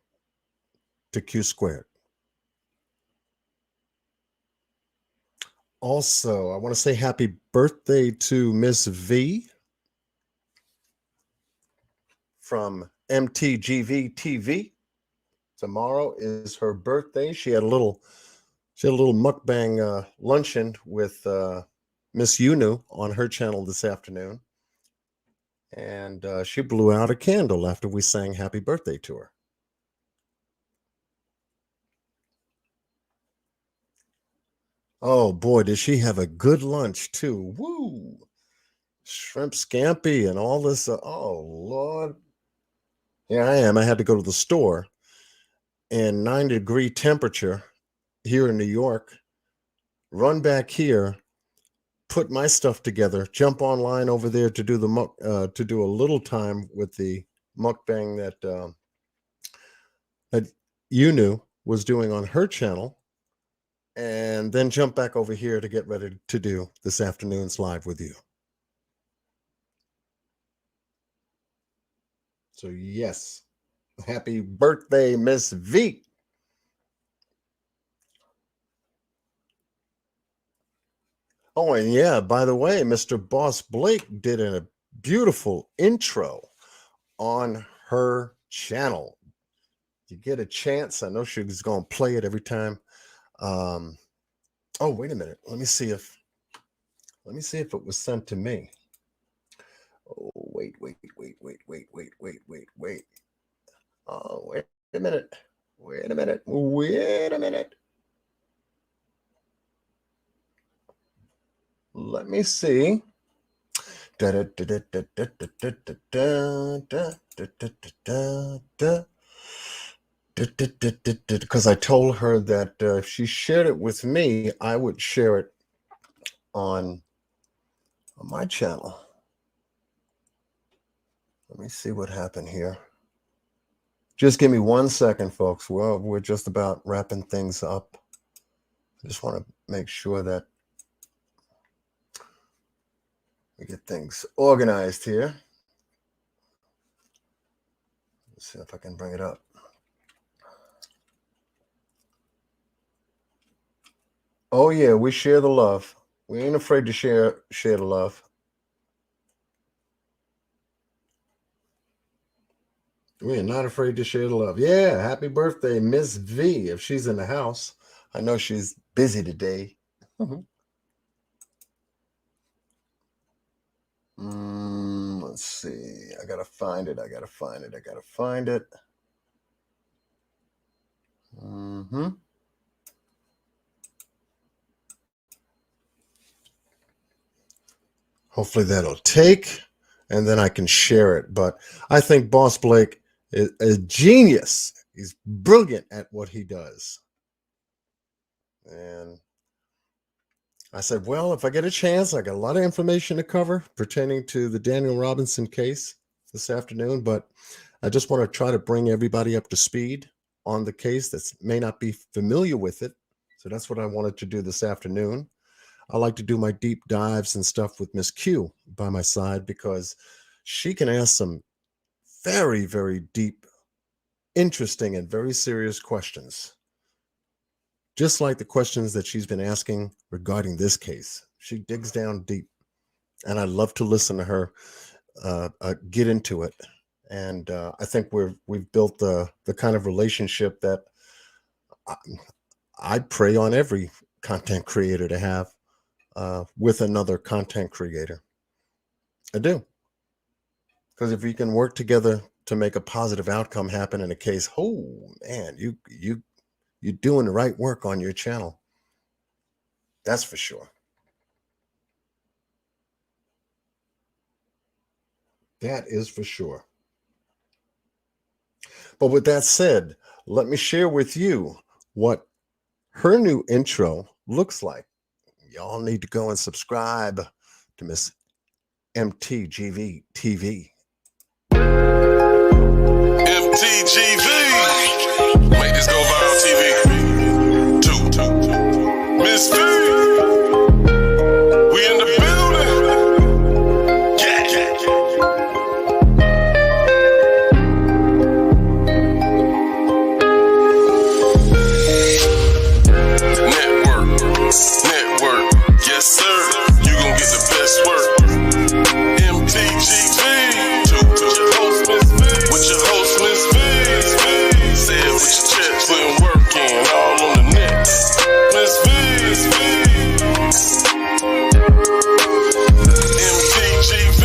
to Q squared. Also, I want to say happy birthday to Miss V from MTGV TV. Tomorrow is her birthday. She had a little mukbang luncheon with Miss Yunu on her channel this afternoon. And she blew out a candle after we sang happy birthday to her. Oh boy, did she have a good lunch too. Woo! Shrimp scampi and all this. Oh Lord. Here I am. I had to go to the store in 90-degree temperature here in New York, run back here, put my stuff together, jump online over there to do to do a little time with the mukbang that Yunu was doing on her channel, and then jump back over here to get ready to do this afternoon's live with you. So yes, happy birthday, Miss V. Oh, and yeah, by the way, Mr. Boss Blake did a beautiful intro on her channel. You get a chance. I know she's going to play it every time. Oh, wait a minute. Let me see if it was sent to me. Oh, wait. Oh, wait a minute. Let me see. Because I told her that if she shared it with me, I would share it on my channel. Let me see what happened here. Just give me 1 second, folks. Well, we're just about wrapping things up. I just want to make sure that we get things organized here. Let's see if I can bring it up. Oh yeah, we share the love. We ain't afraid to share the love. We are not afraid to share the love. Yeah, happy birthday, Miss V. If she's in the house, I know she's busy today. Let's see. I gotta find it. Hopefully that'll take, and then I can share it. But I think Boss Blake is a genius. He's brilliant at what he does. And I said, well, if I get a chance, I got a lot of information to cover pertaining to the Daniel Robinson case this afternoon, but I just want to try to bring everybody up to speed on the case that may not be familiar with it. So that's what I wanted to do this afternoon. I like to do my deep dives and stuff with Miss Q by my side because she can ask some very, very deep, interesting, and very serious questions. Just like the questions that she's been asking regarding this case. She digs down deep, and I love to listen to her get into it. And I think we've built the kind of relationship that I pray on every content creator to have with another content creator. I do. Because if you can work together to make a positive outcome happen in a case, oh man, you're doing the right work on your channel. That's for sure. That is for sure. But with that said, let me share with you what her new intro looks like. Y'all need to go and subscribe to Miss MTGV TV.
MTGV. Make this go viral TV. Two. Miss V. We in the building. Yeah. Network. Yes, sir. You gon' get the best work. MTGV. With your host, Miss V. With your host, Miss V. Say it with your chest. Putting work in, all on the net. Miss V. MTGV.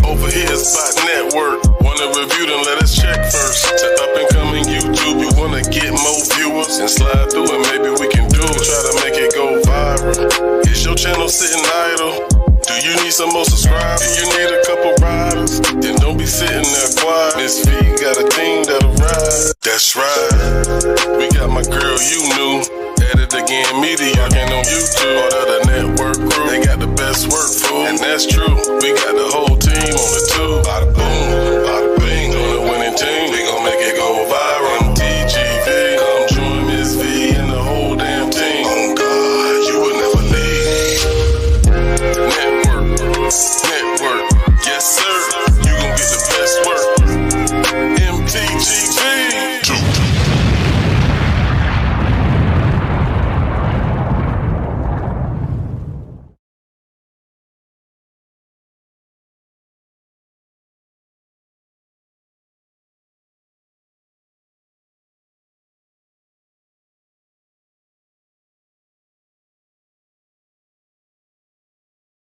Over here is Spot Network. Wanna review, then let us check first. To up and coming YouTube, you wanna get more viewers and slide through, and maybe we can do it. Try to make it go viral. Is your channel sitting idle? Do you need some more subscribers? Do you need a couple riders? Then don't be sitting there quiet. Miss V got a team that'll ride. That's right. We got my girl, you knew. At it again, media rocking on YouTube. Part of the network crew. They got the best work, fool. And that's true. We got the whole team on the tube. Bada boom, bada bing. On the winning team. We gon' make it go viral. TGV. Come join Miss V and the whole damn team. Oh God, you will never leave. Network, yes sir, you gon' get the best work. MTGV.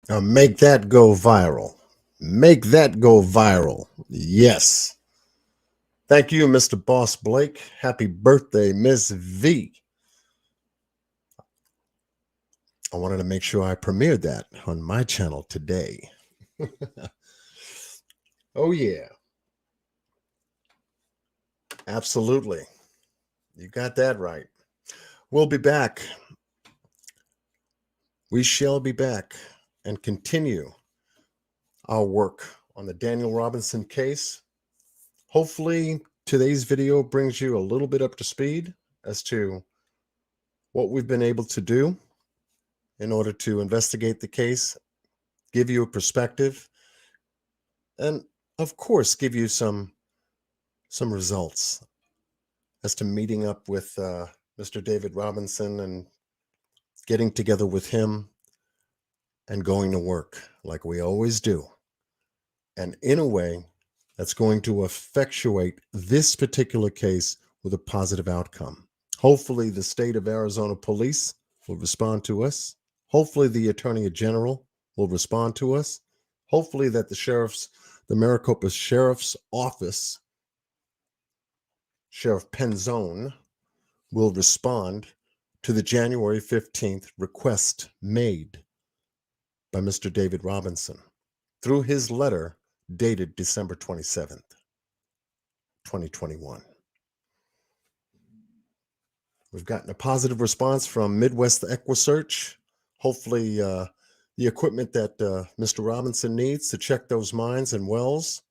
Now make that go viral. Make that go viral. Yes. Thank you, Mr. Boss Blake. Happy birthday, Miss V. I wanted to make sure I premiered that on my channel today. Oh, yeah. Absolutely. You got that right. We'll be back. We shall be back and continue our work on the Daniel Robinson case. Hopefully, today's video brings you a little bit up to speed as to what we've been able to do in order to investigate the case, give you a perspective, and of course, give you some results as to meeting up with Mr. David Robinson and getting together with him and going to work like we always do. And in a way that's going to effectuate this particular case with a positive outcome. Hopefully the state of Arizona police will respond to us. Hopefully the Attorney General will respond to us. Hopefully that the Maricopa Sheriff's Office, Sheriff Penzone, will respond to the January 15th request made by Mr. David Robinson through his letter dated December 27th, 2021. We've gotten a positive response from Midwest EquiSearch. Hopefully the equipment that Mr. Robinson needs to check those mines and wells,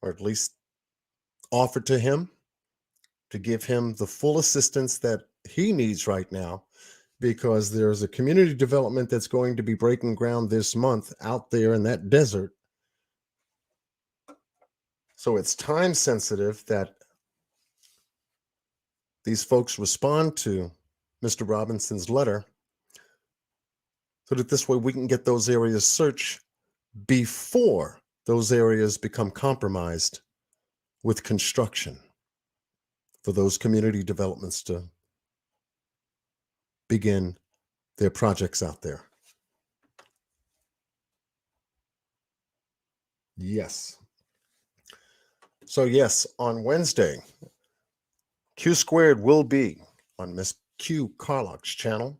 or at least offered to him to give him the full assistance that he needs right now, because there's a community development that's going to be breaking ground this month out there in that desert. So it's time sensitive that these folks respond to Mr. Robinson's letter so that this way we can get those areas searched before those areas become compromised with construction for those community developments to begin their projects out there. Yes. So yes, on Wednesday, Q Squared will be on Miss Q Carlock's channel,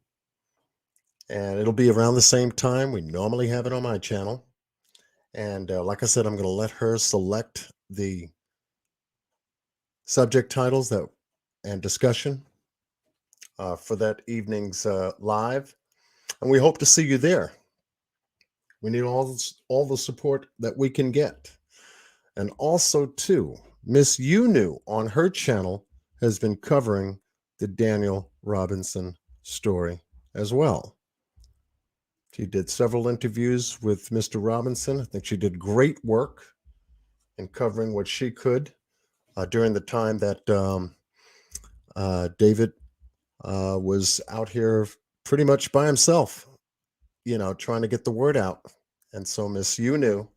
and it'll be around the same time we normally have it on my channel. And like I said, I'm going to let her select the subject titles and discussion for that evening's live, and we hope to see you there. We need all the support that we can get. And also, too, Miss Unu on her channel has been covering the Daniel Robinson story as well. She did several interviews with Mr. Robinson. I think she did great work in covering what she could during the time that David was out here pretty much by himself, trying to get the word out. And so Miss Unu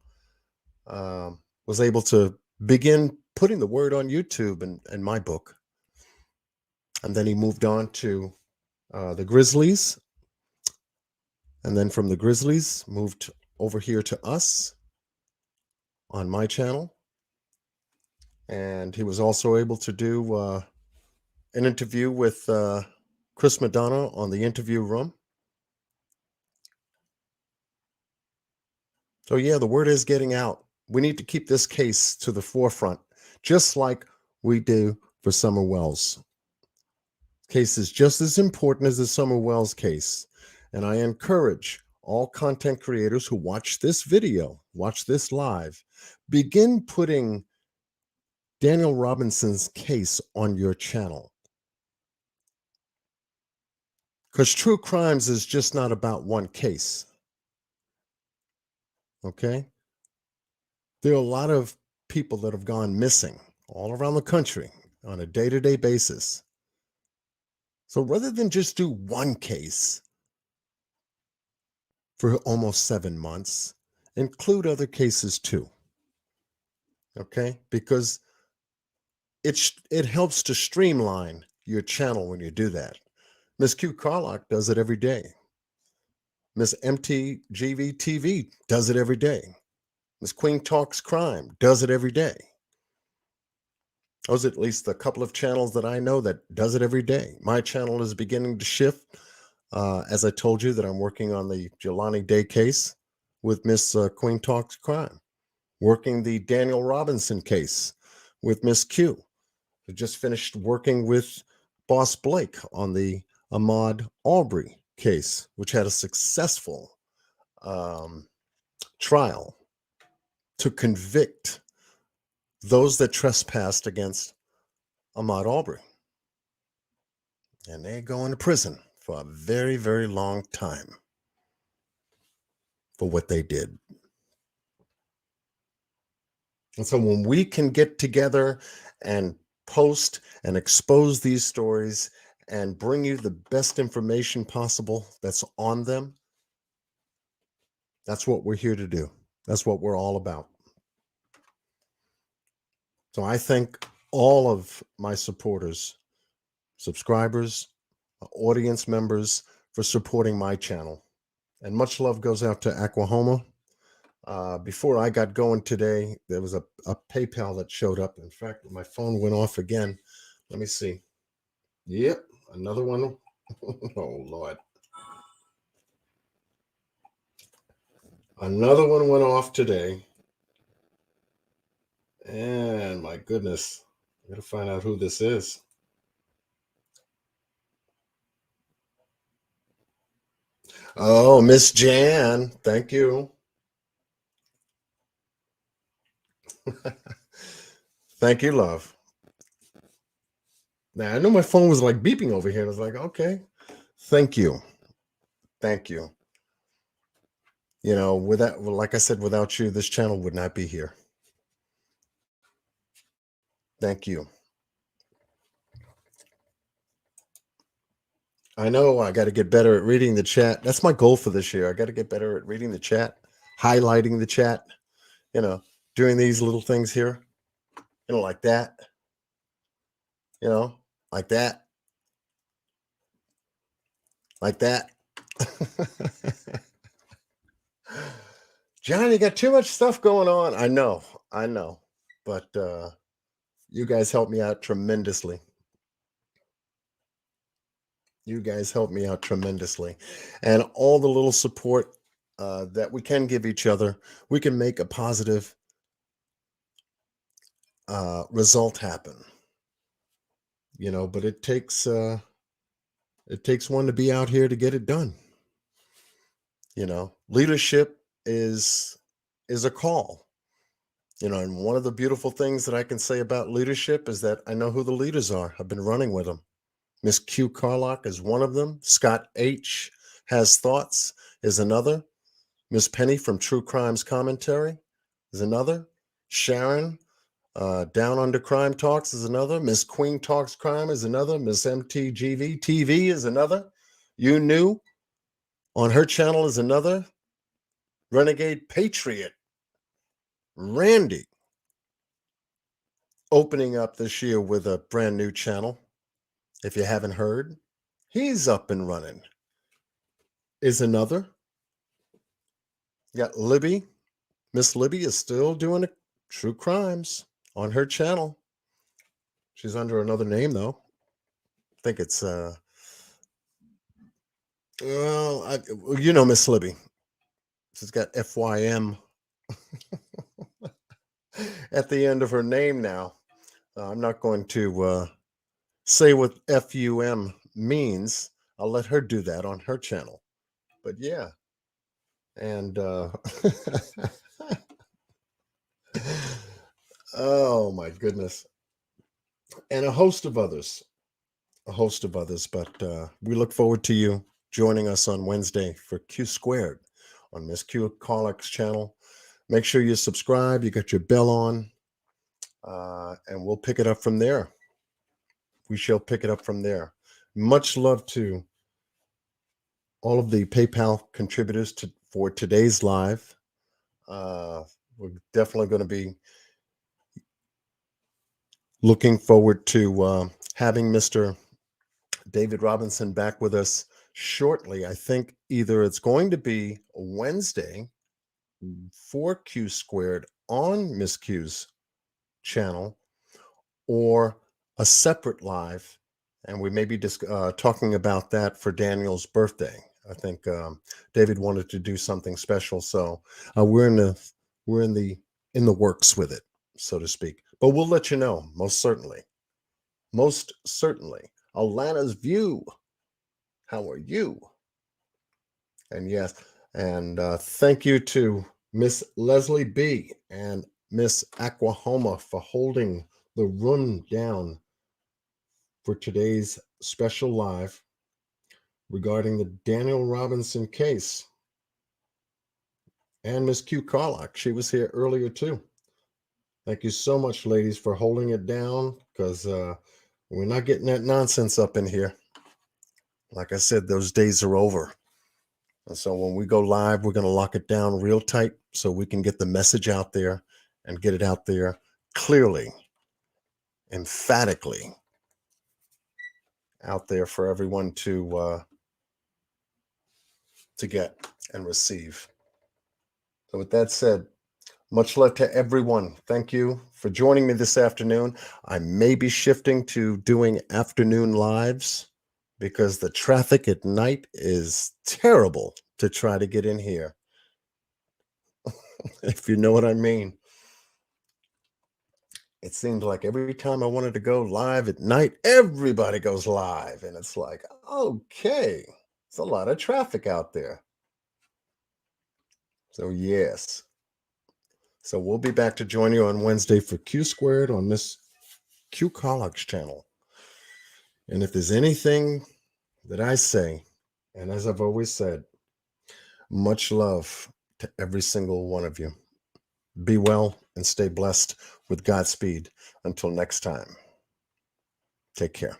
was able to begin putting the word on YouTube and my book. And then he moved on to the Grizzlies. And then from the Grizzlies, moved over here to us on my channel. And he was also able to do an interview with Chris Madonna on the Interview Room. So yeah, the word is getting out. We need to keep this case to the forefront, just like we do for Summer Wells. Case is just as important as the Summer Wells case. And I encourage all content creators who watch this video, watch this live, begin putting Daniel Robinson's case on your channel. Because true crimes is just not about one case. Okay? There are a lot of people that have gone missing all around the country on a day-to-day basis. So rather than just do one case for almost 7 months, include other cases too. Okay? Because it helps to streamline your channel when you do that. Miss Q Carlock does it every day. Miss MTGV TV does it every day. Miss Queen Talks Crime does it every day. Those are at least a couple of channels that I know that does it every day. My channel is beginning to shift. As I told you that I'm working on the Jelani Day case with Miss Queen Talks Crime. Working the Daniel Robinson case with Miss Q. I just finished working with Boss Blake on the Ahmaud Arbery case, which had a successful trial to convict those that trespassed against Ahmaud Arbery. And they go into prison for a very, very long time for what they did. And so when we can get together and post and expose these stories and bring you the best information possible that's on them, that's what we're here to do. That's what we're all about. So I thank all of my supporters, subscribers, audience members for supporting my channel. And much love goes out to Oklahoma. Before I got going today, there was a PayPal that showed up. In fact, my phone went off again. Let me see. Yep, another one. Oh, Lord. Another one went off today. And my goodness, I gotta find out who this is. Oh, Miss Jan. Thank you. Thank you, love. Now, I know my phone was like beeping over here. I was like, okay, thank you. Thank you. Like I said, without you, this channel would not be here. Thank you. I know I got to get better at reading the chat. That's my goal for this year. I got to get better at reading the chat, highlighting the chat, doing these little things here, like that, like that, like that. John, you got too much stuff going on. I know, but you guys help me out tremendously. You guys help me out tremendously. And all the little support that we can give each other, we can make a positive result happen. But it takes one to be out here to get it done. Leadership is a call. And one of the beautiful things that I can say about leadership is that I know who the leaders are. I've been running with them. Miss Q Carlock is one of them. Scott H. Has Thoughts is another. Miss Penny from True Crimes Commentary is another. Sharon, Down Under Crime Talks is another. Miss Queen Talks Crime is another. Miss MTGV TV is another. You Knew on her channel is another. Renegade Patriot, Randy, opening up this year with a brand new channel. If you haven't heard, he's up and running. Is another. You got Libby. Miss Libby is still doing true crimes on her channel. She's under another name though. I think it's Miss Libby. She's got FYM at the end of her name now. I'm not going to say what FUM means. I'll let her do that on her channel. But yeah. And oh my goodness. And a host of others. But we look forward to you joining us on Wednesday for Q Squared on Miss Q Carlock's channel. Make sure you subscribe, you got your bell on, and we'll pick it up from there. We shall pick it up from there. Much love to all of the PayPal contributors for today's live. We're definitely going to be looking forward to having Mr. David Robinson back with us shortly. I think either it's going to be Wednesday for Q Squared on Miss Q's channel, or a separate live, and we may be talking about that for Daniel's birthday. I think David wanted to do something special, so we're in the works with it, so to speak. But we'll let you know, most certainly. Alana's View, how are you? And yes, and thank you to Miss Leslie B. and Miss Aquahoma for holding the room down for today's special live regarding the Daniel Robinson case. And Miss Q Carlock, she was here earlier too. Thank you so much, ladies, for holding it down, because we're not getting that nonsense up in here. Like I said, those days are over. And so when we go live, we're going to lock it down real tight so we can get the message out there and get it out there clearly, emphatically out there for everyone to get and receive. So with that said, much love to everyone. Thank you for joining me this afternoon. I may be shifting to doing afternoon lives because the traffic at night is terrible to try to get in here. If you know what I mean. It seemed like every time I wanted to go live at night, everybody goes live. And it's like, okay, it's a lot of traffic out there. So yes. So we'll be back to join you on Wednesday for Q Squared on Miss Q Carlock's channel. And if there's anything that I say, and as I've always said, much love to every single one of you. Be well and stay blessed with Godspeed. Until next time, take care.